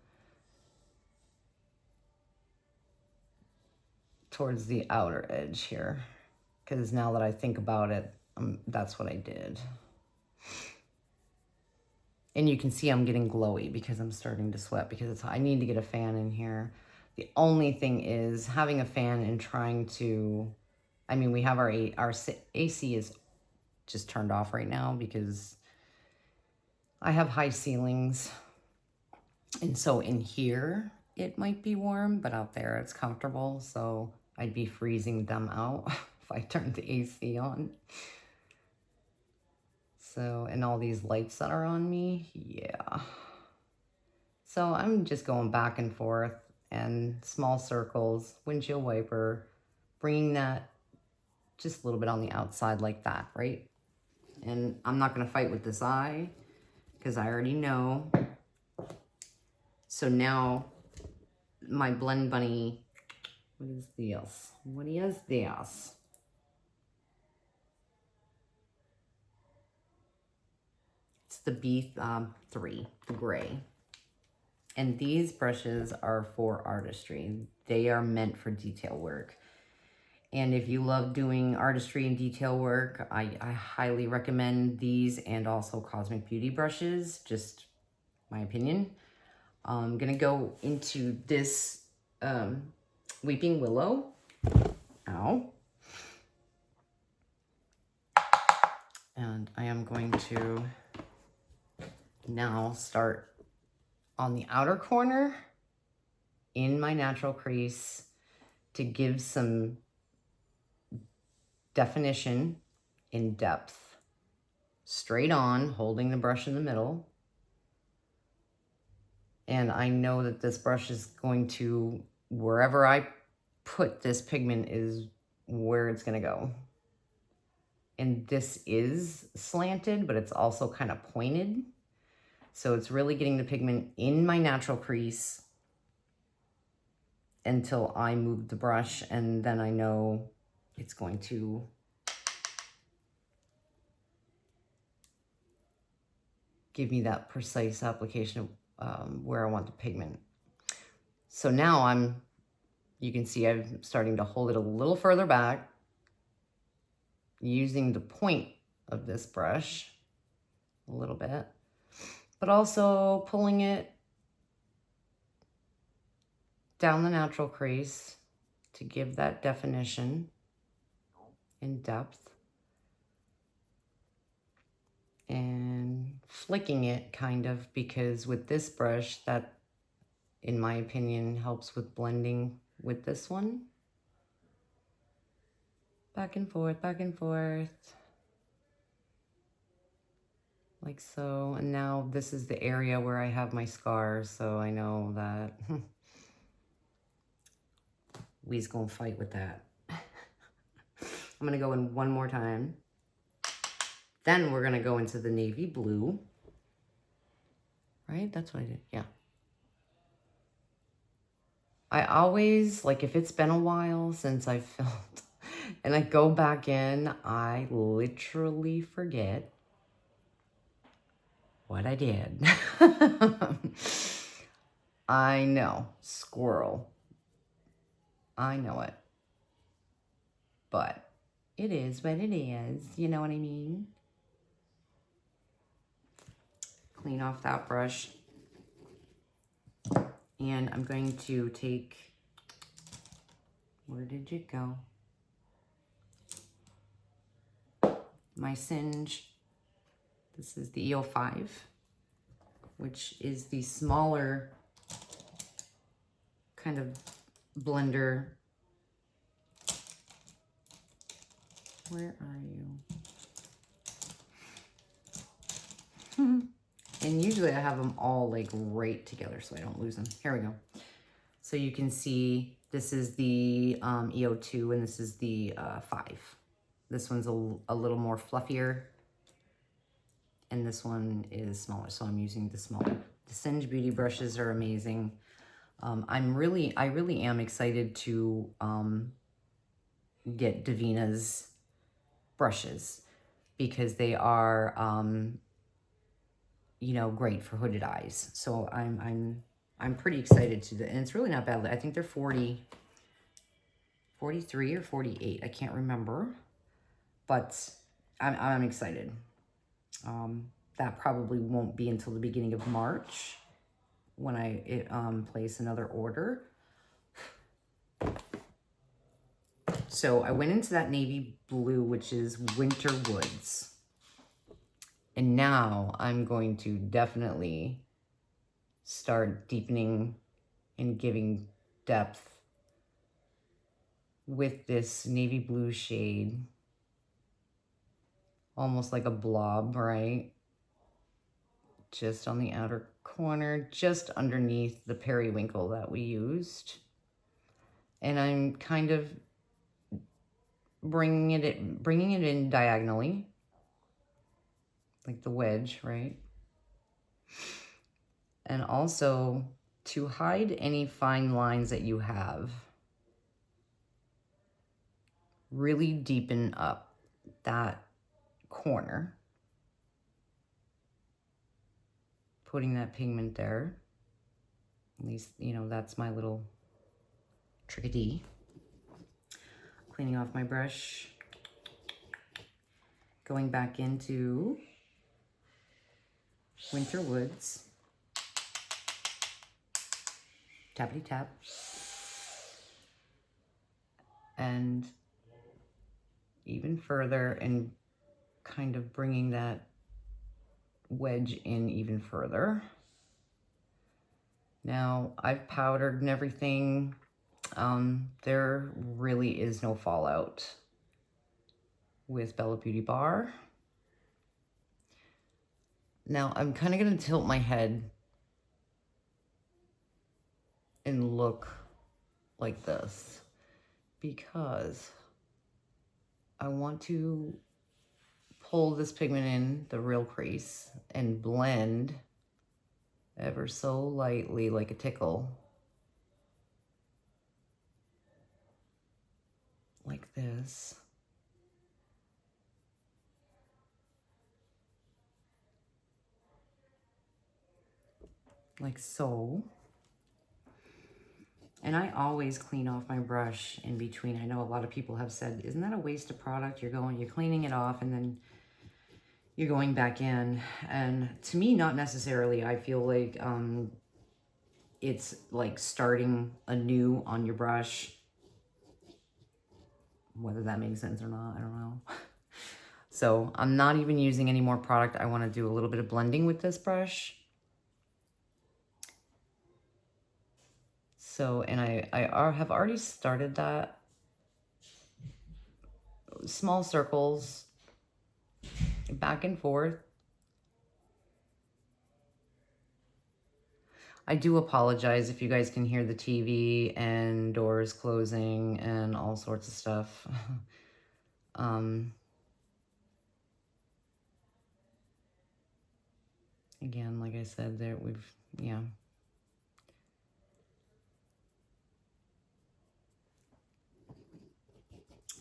towards the outer edge here. Because now that I think about it, that's what I did. And you can see I'm getting glowy because I'm starting to sweat because I need to get a fan in here. The only thing is having a fan and trying to, I mean, we have our AC is just turned off right now because I have high ceilings. And so in here, it might be warm, but out there it's comfortable. So I'd be freezing them out if I turned the AC on. So, and all these lights that are on me, yeah. So I'm just going back and forth and small circles, windshield wiper, bringing that just a little bit on the outside like that, right? And I'm not gonna fight with this eye because I already know. So now my Blend Bunny, what is this? What is this? It's the B3, the gray. And these brushes are for artistry. They are meant for detail work. And if you love doing artistry and detail work, I highly recommend these and also Cosmic Beauty brushes, just my opinion. I'm gonna go into this Weeping Willow. Ow. And I am going to now start on the outer corner in my natural crease to give some definition in depth. Straight on, holding the brush in the middle. And I know that this brush is going to, wherever I put this pigment is where it's gonna go. And this is slanted, but it's also kind of pointed. So it's really getting the pigment in my natural crease until I move the brush, and then I know it's going to give me that precise application of where I want the pigment. So now you can see I'm starting to hold it a little further back using the point of this brush a little bit, but also pulling it down the natural crease to give that definition in depth, and flicking it kind of, because with this brush, that in my opinion helps with blending with this one. Back and forth, like so. And now this is the area where I have my scars, so I know that we's gonna fight with that. I'm gonna go in one more time. Then we're gonna go into the navy blue. Right, that's what I did, yeah. I always, like, if it's been a while since I've filmed and I go back in, I literally forget what I did. I know, squirrel. I know it. But it is what it is, you know what I mean? Clean off that brush. And I'm going to take, where did it go? My Singe. This is the EO5, which is the smaller kind of blender. Where are you? And usually I have them all like right together so I don't lose them. Here we go. So you can see this is the EO2 and this is the 5. This one's a little more fluffier. And this one is smaller, so I'm using the smaller. The Singe Beauty brushes are amazing. I really am excited to get Davina's brushes because they are, you know, great for hooded eyes. So I'm pretty excited to, and it's really not bad. I think they're 43 or 48. I can't remember, but I'm excited. That probably won't be until the beginning of March when I place another order. So I went into that navy blue, which is Winter Woods. And now I'm going to definitely start deepening and giving depth with this navy blue shade. Almost like a blob, right? Just on the outer corner, just underneath the periwinkle that we used. And I'm kind of bringing it in diagonally, like the wedge, right? And also to hide any fine lines that you have, really deepen up that corner, putting that pigment there. At least, you know, that's my little trickadee. Cleaning off my brush, going back into Winter Woods, tappity tap, and even further, and kind of bringing that wedge in even further. Now I've powdered and everything. There really is no fallout with Bella Beauty Bar. Now I'm kind of going to tilt my head and look like this because I want to pull this pigment in the real crease and blend ever so lightly like a tickle. Like this. Like so. And I always clean off my brush in between. I know a lot of people have said, isn't that a waste of product? You're cleaning it off and then you're going back in. And to me, not necessarily. I feel like it's like starting anew on your brush. Whether that makes sense or not, I don't know. So I'm not even using any more product. I want to do a little bit of blending with this brush. So, and I have already started that. Small circles, back and forth. I do apologize if you guys can hear the TV and doors closing and all sorts of stuff. Again, like I said, yeah.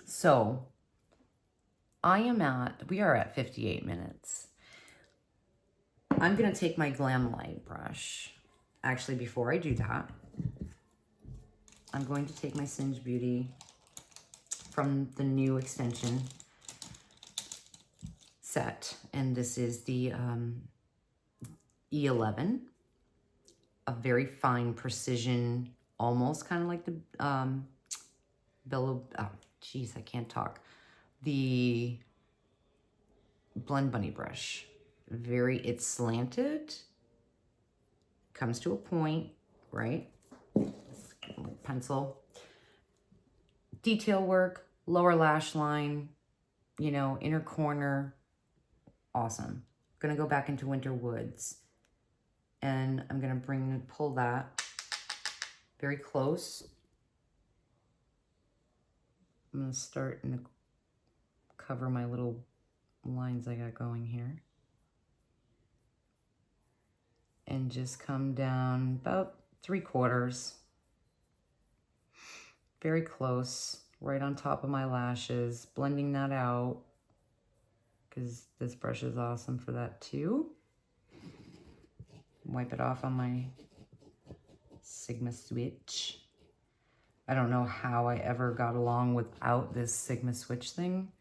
So, we are at 58 minutes. I'm going to take my Glam Light brush. Actually, before I do that, I'm going to take my Singe Beauty from the new extension set. And this is the E11. A very fine precision, almost kind of like the I can't talk. The Blend Bunny brush. It's slanted. Comes to a point, right? Pencil. Detail work, lower lash line, you know, inner corner. Awesome. Gonna go back into Winter Woods. And I'm gonna pull that very close. I'm gonna start and cover my little lines I got going here. And just come down about 3/4. Very close, right on top of my lashes, blending that out because this brush is awesome for that too. Wipe it off on my Sigma Switch. I don't know how I ever got along without this Sigma Switch thing.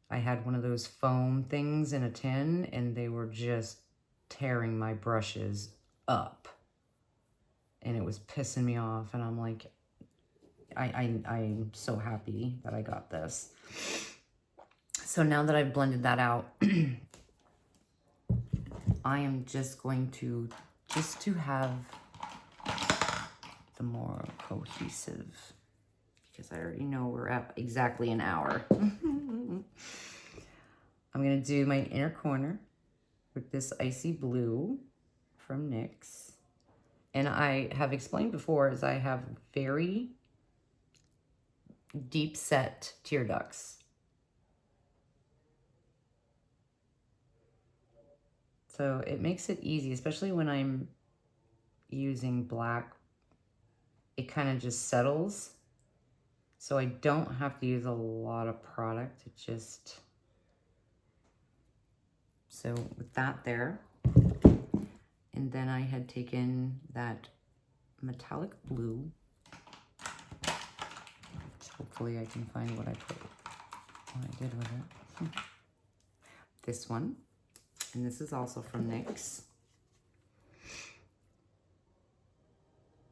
I had one of those foam things in a tin and they were just tearing my brushes up. And it was pissing me off. And I'm like, I'm so happy that I got this. So now that I've blended that out, I am just going to, just to have the more cohesive, because I already know we're at exactly an hour. I'm going to do my inner corner with this icy blue from NYX. And I have explained before is I have very deep set tear ducts. So it makes it easy, especially when I'm using black. It kind of just settles. So I don't have to use a lot of product. It just, so with that there. And then I had taken that metallic blue. Hopefully I can find what I did with it. This one. And this is also from NYX.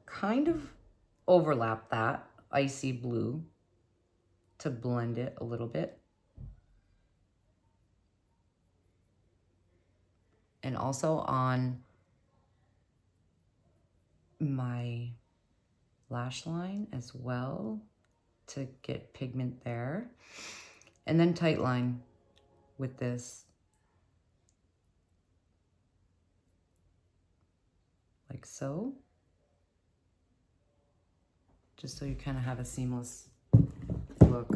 Kind of overlap that icy blue to blend it a little bit. And also on my lash line as well to get pigment there. And then tight line with this. Like so. Just so you kind of have a seamless look.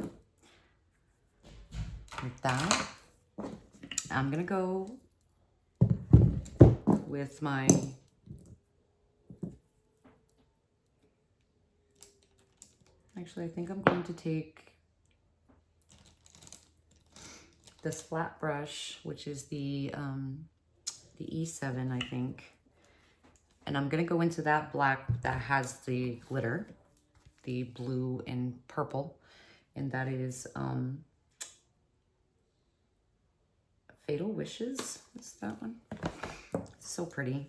With that, I'm gonna go with my actually I think I'm going to take this flat brush, which is the E7, I think. And I'm gonna go into that black that has the glitter, the blue and purple, and that is Fatal Wishes, is that one? So pretty.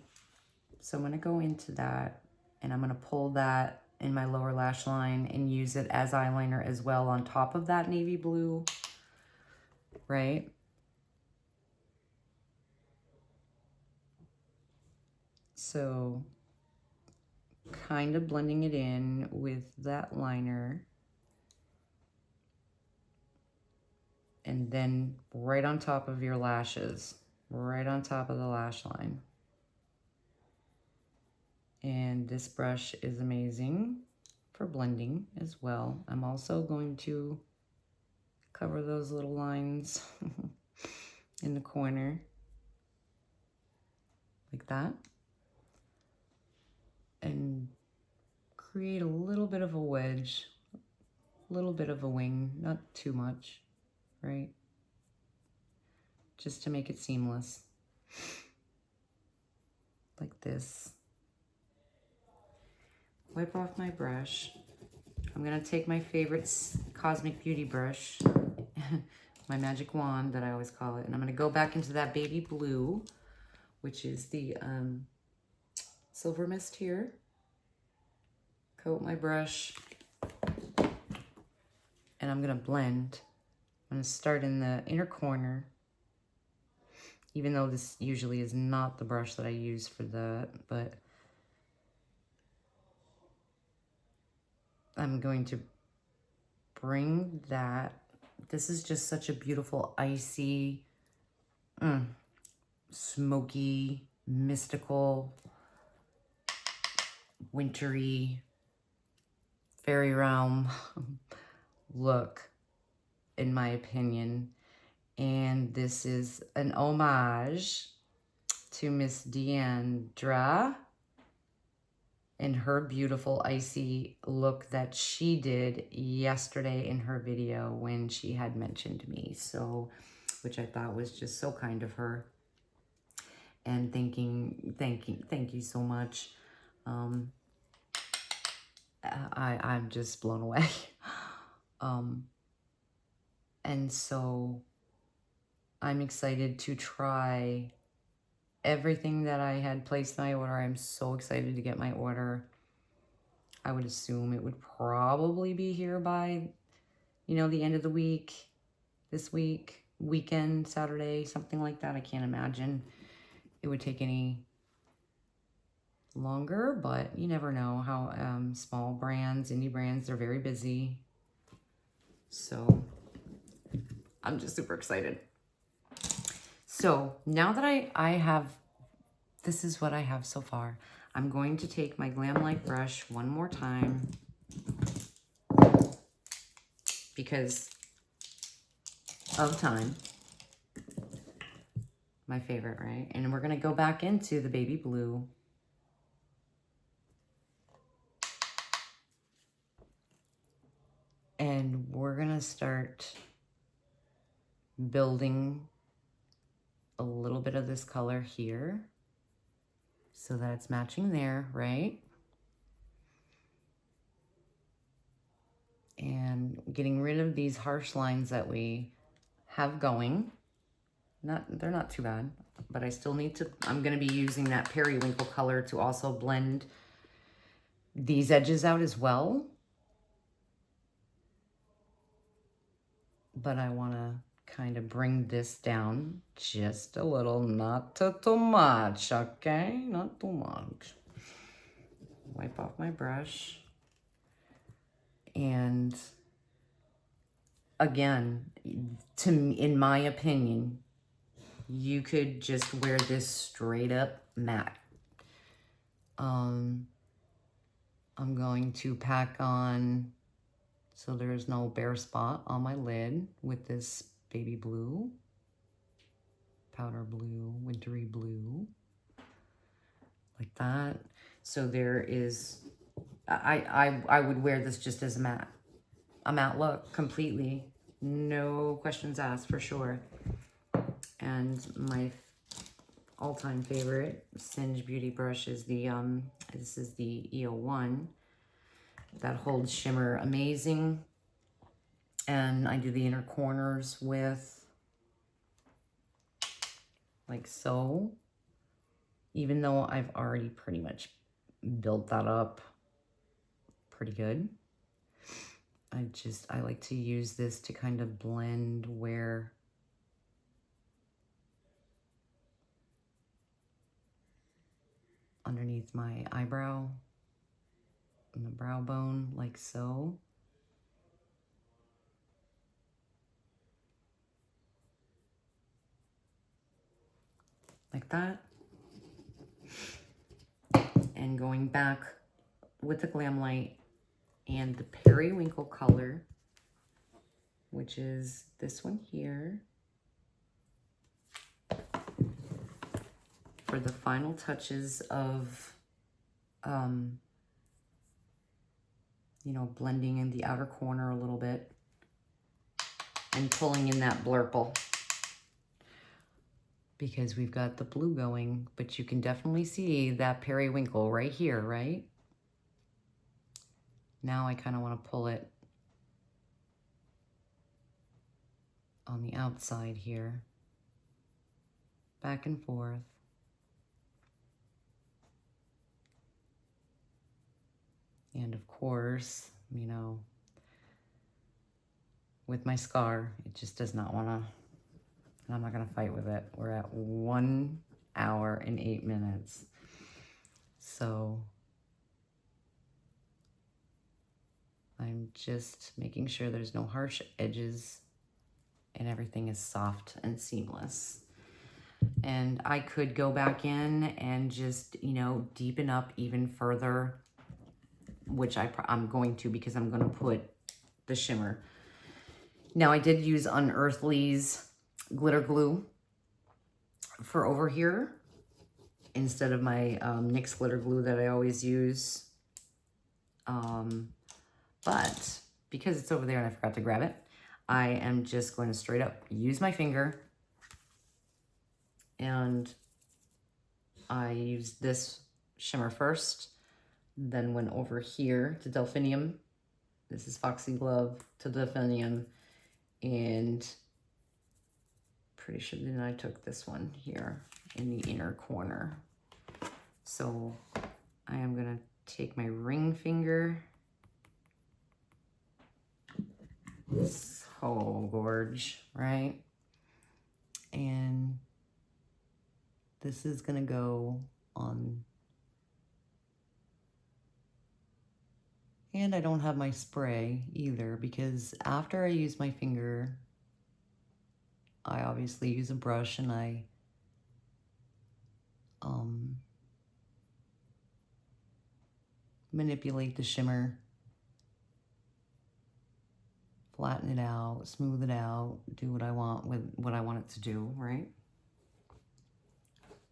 So I'm gonna go into that and I'm gonna pull that in my lower lash line and use it as eyeliner as well on top of that navy blue, right? So kind of blending it in with that liner. And then right on top of your lashes, right on top of the lash line. And this brush is amazing for blending as well. I'm also going to cover those little lines in the corner like that. And create a little bit of a wedge, a little bit of a wing, not too much, right? Just to make it seamless. Like this. Wipe off my brush. I'm gonna take my favorite Cosmic Beauty brush, my magic wand that I always call it, and I'm gonna go back into that baby blue, which is the Silver Mist here. Coat my brush, and I'm gonna blend. I'm gonna start in the inner corner, even though this usually is not the brush that I use for that, but I'm going to bring that. This is just such a beautiful, icy, smoky, mystical, wintry, fairy realm look, in my opinion. And this is an homage to Miss Deandra and her beautiful icy look that she did yesterday in her video when she had mentioned me. So, which I thought was just so kind of her. And thank you so much. I'm just blown away. And so I'm excited to try everything that I had placed my order. I'm so excited to get my order. I would assume it would probably be here by, you know, the end of the week, this week, weekend, Saturday, something like that. I can't imagine it would take any longer, but you never know how small brands, indie brands, they're very busy. So I'm just super excited. So now that I have, this is what I have so far. I'm going to take my Glam Light brush one more time because of time. My favorite, right? And we're going to go back into the baby blue. And we're going to start building a little bit of this color here so that it's matching there, right? And getting rid of these harsh lines that we have going. They're not too bad, but I still need to, I'm going to be using that periwinkle color to also blend these edges out as well. But I want to kind of bring this down just a little, not too much, okay? Not too much. Wipe off my brush. And again, in my opinion, you could just wear this straight up matte. I'm going to pack on, so there's no bare spot on my lid, with this baby blue, powder blue, wintry blue, like that. So there is, I would wear this just as a matte look completely, no questions asked, for sure. And my all-time favorite Singe Beauty brush is the this is the EO1 that holds shimmer amazing. And I do the inner corners with, like so, even though I've already pretty much built that up pretty good. I like to use this to kind of blend where underneath my eyebrow and the brow bone, like so. Like that. And going back with the Glam Light and the periwinkle color, which is this one here, for the final touches of, you know, blending in the outer corner a little bit and pulling in that blurple. Because we've got the blue going, but you can definitely see that periwinkle right here, right? Now I kind of want to pull it on the outside here, back and forth. And of course, you know, with my scar, it just does not want to, and I'm not going to fight with it. We're at 1 hour and 8 minutes. So I'm just making sure there's no harsh edges and everything is soft and seamless. And I could go back in and just, you know, deepen up even further, which I'm going to, because I'm going to put the shimmer. Now, I did use Unearthly's glitter glue for over here instead of my NYX glitter glue that I always use. But because it's over there and I forgot to grab it, I am just going to straight up use my finger. And I used this shimmer first, then went over here to Delphinium. This is Foxy Glove to Delphinium, and pretty sure then I took this one here in the inner corner. So I am gonna take my ring finger. So gorge, right? And this is gonna go on, and I don't have my spray either because after I use my finger, I obviously use a brush and I manipulate the shimmer, flatten it out, smooth it out, do what I want with what I want it to do, right?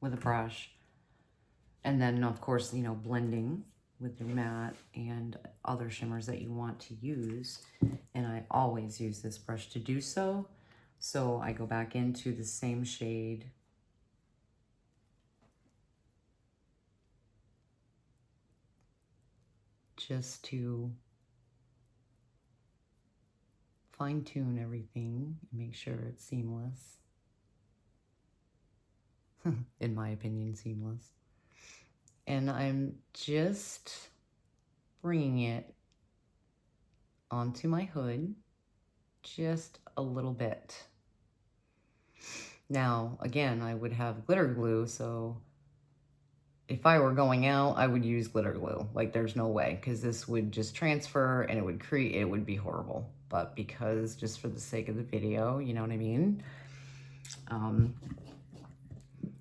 With a brush. And then, of course, you know, blending with your matte and other shimmers that you want to use. And I always use this brush to do so. So I go back into the same shade. Just to fine-tune everything and make sure it's seamless. In my opinion, seamless. And I'm just bringing it onto my hood just a little bit. Now, again, I would have glitter glue, so if I were going out, I would use glitter glue. Like, there's no way, because this would just transfer and it would be horrible. But because, just for the sake of the video, you know what I mean?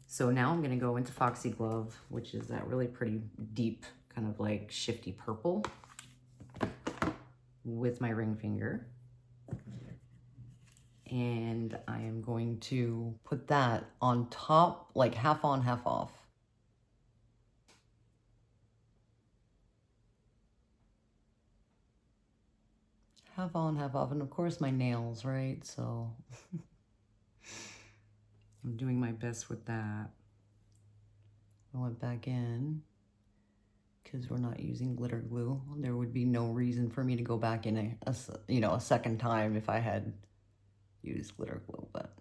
So now I'm gonna go into Foxy Glove, which is that really pretty deep, kind of like shifty purple, with my ring finger. And I am going to put that on top, like half on, half off. Half on, half off, and of course my nails, right? So I'm doing my best with that. I went back in because we're not using glitter glue. There would be no reason for me to go back in a second time if I had used glitter glue, but.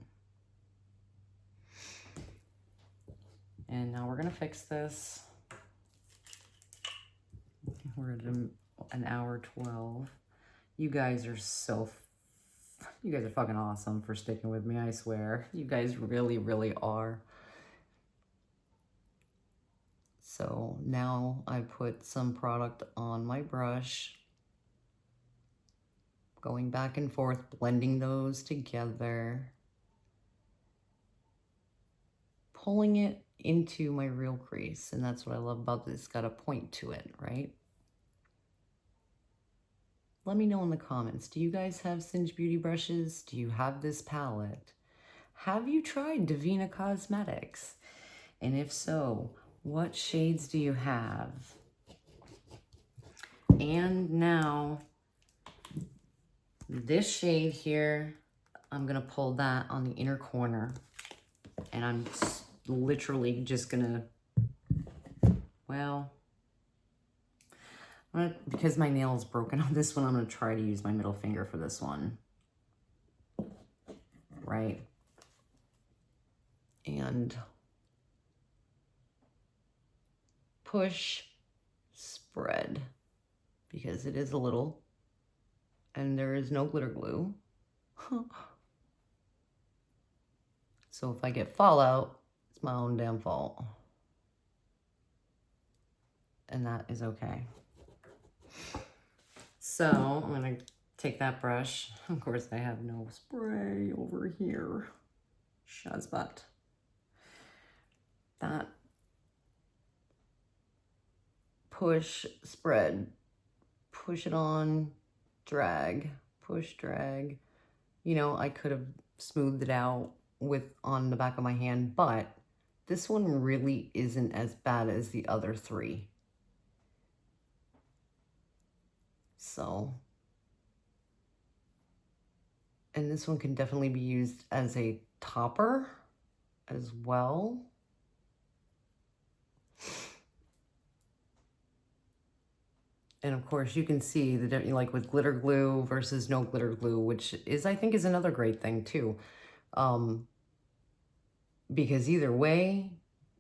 And now we're gonna fix this. We're at an hour 12. You guys are you guys are fucking awesome for sticking with me, I swear. You guys really, really are. So now I put some product on my brush, going back and forth, blending those together, pulling it into my real crease. And that's what I love about this. It's got a point to it, right? Let me know in the comments, do you guys have Singe Beauty brushes? Do you have this palette? Have you tried Davina Cosmetics? And if so, what shades do you have? And now, this shade here, I'm gonna pull that on the inner corner. And I'm literally just gonna, well, because my nail is broken on this one, I'm gonna try to use my middle finger for this one. Right? And push, spread, because it is a little, and there is no glitter glue. So if I get fallout, it's my own damn fault. And that is okay. So I'm gonna take that brush. Of course, I have no spray over here. Shazbut. That push, spread, push it on, drag, push, drag. You know, I could have smoothed it out on the back of my hand, but this one really isn't as bad as the other three. So, and this one can definitely be used as a topper as well. And of course you can see the like with glitter glue versus no glitter glue, which is, I think, is another great thing too. Because either way,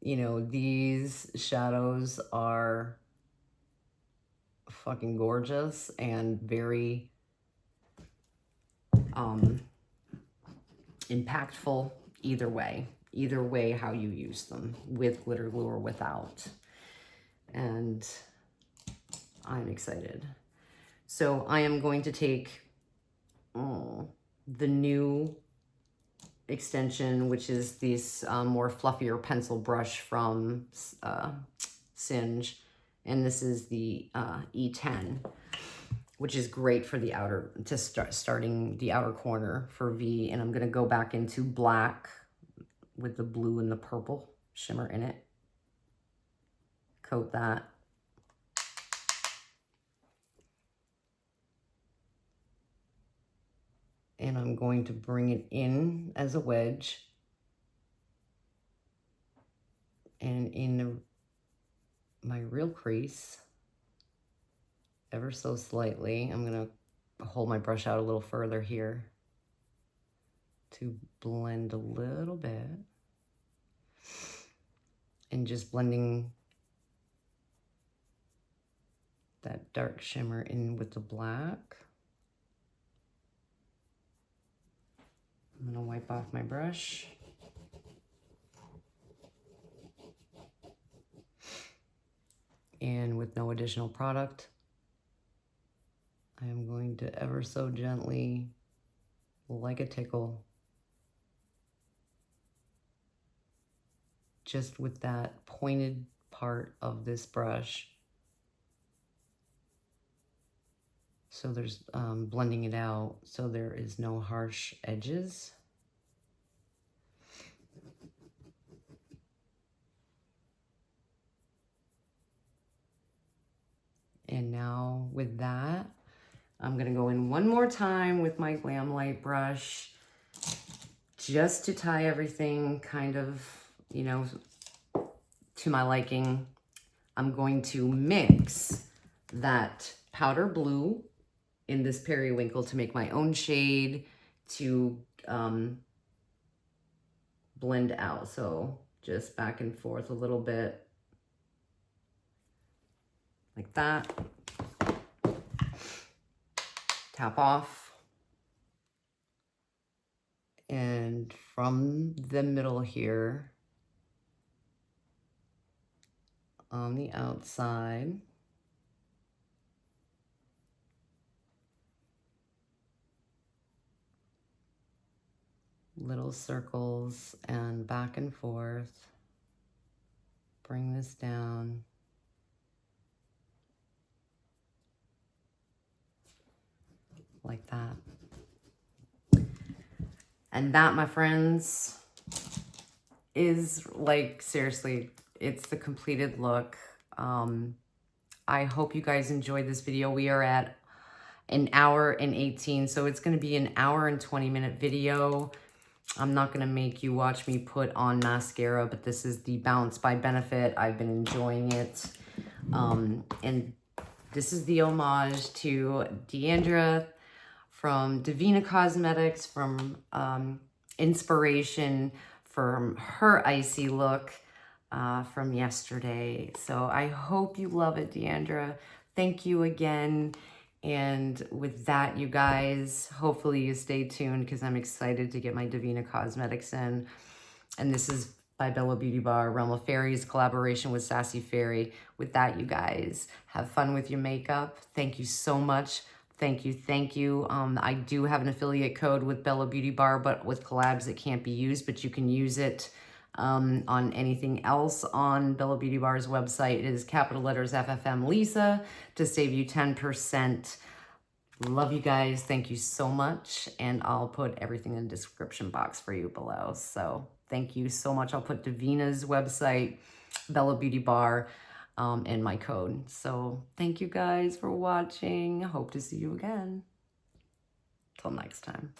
you know, these shadows are fucking gorgeous and very impactful either way how you use them, with glitter glue or without. And I'm excited. So I am going to take the new extension, which is this more fluffier pencil brush from Singe, and this is the E10, which is great for the outer, to starting the outer corner for V. And I'm gonna go back into black with the blue and the purple shimmer in it. Coat that. And I'm going to bring it in as a wedge. And in my real crease, ever so slightly, I'm gonna hold my brush out a little further here to blend a little bit. And just blending that dark shimmer in with the black. I'm gonna wipe off my brush. And with no additional product, I am going to ever so gently, like a tickle, just with that pointed part of this brush. So there's blending it out so there is no harsh edges. And now with that, I'm gonna go in one more time with my Glam Light brush just to tie everything kind of, you know, to my liking. I'm going to mix that powder blue in this periwinkle to make my own shade to blend out. So just back and forth a little bit like that. Tap off. And from the middle here on the outside, little circles and back and forth. Bring this down. Like that. And that, my friends, is like, seriously, it's the completed look. I hope you guys enjoyed this video. We are at 1 hour and 18, so it's going to be an hour and 20-minute video. I'm not going to make you watch me put on mascara, but this is the Bounce by Benefit. I've been enjoying it. And this is the homage to Deandra from Davina Cosmetics, from inspiration from her icy look from yesterday. So I hope you love it, Deandra. Thank you again. And with that, you guys, hopefully you stay tuned because I'm excited to get my Davina Cosmetics in. And this is by Bella Beauty Bar, Realm of Fairies, collaboration with Sassyfairie. With that, you guys, have fun with your makeup. Thank you so much. Thank you, thank you. I do have an affiliate code with Bella Beauty Bar, but with collabs it can't be used, but you can use it on anything else on Bella Beauty Bar's website. It is capital letters FFM Lisa to save you 10%. Love you guys. Thank you so much. And I'll put everything in the description box for you below. So thank you so much. I'll put Davina's website, Bella Beauty Bar, and my code. So thank you guys for watching. Hope to see you again. Till next time.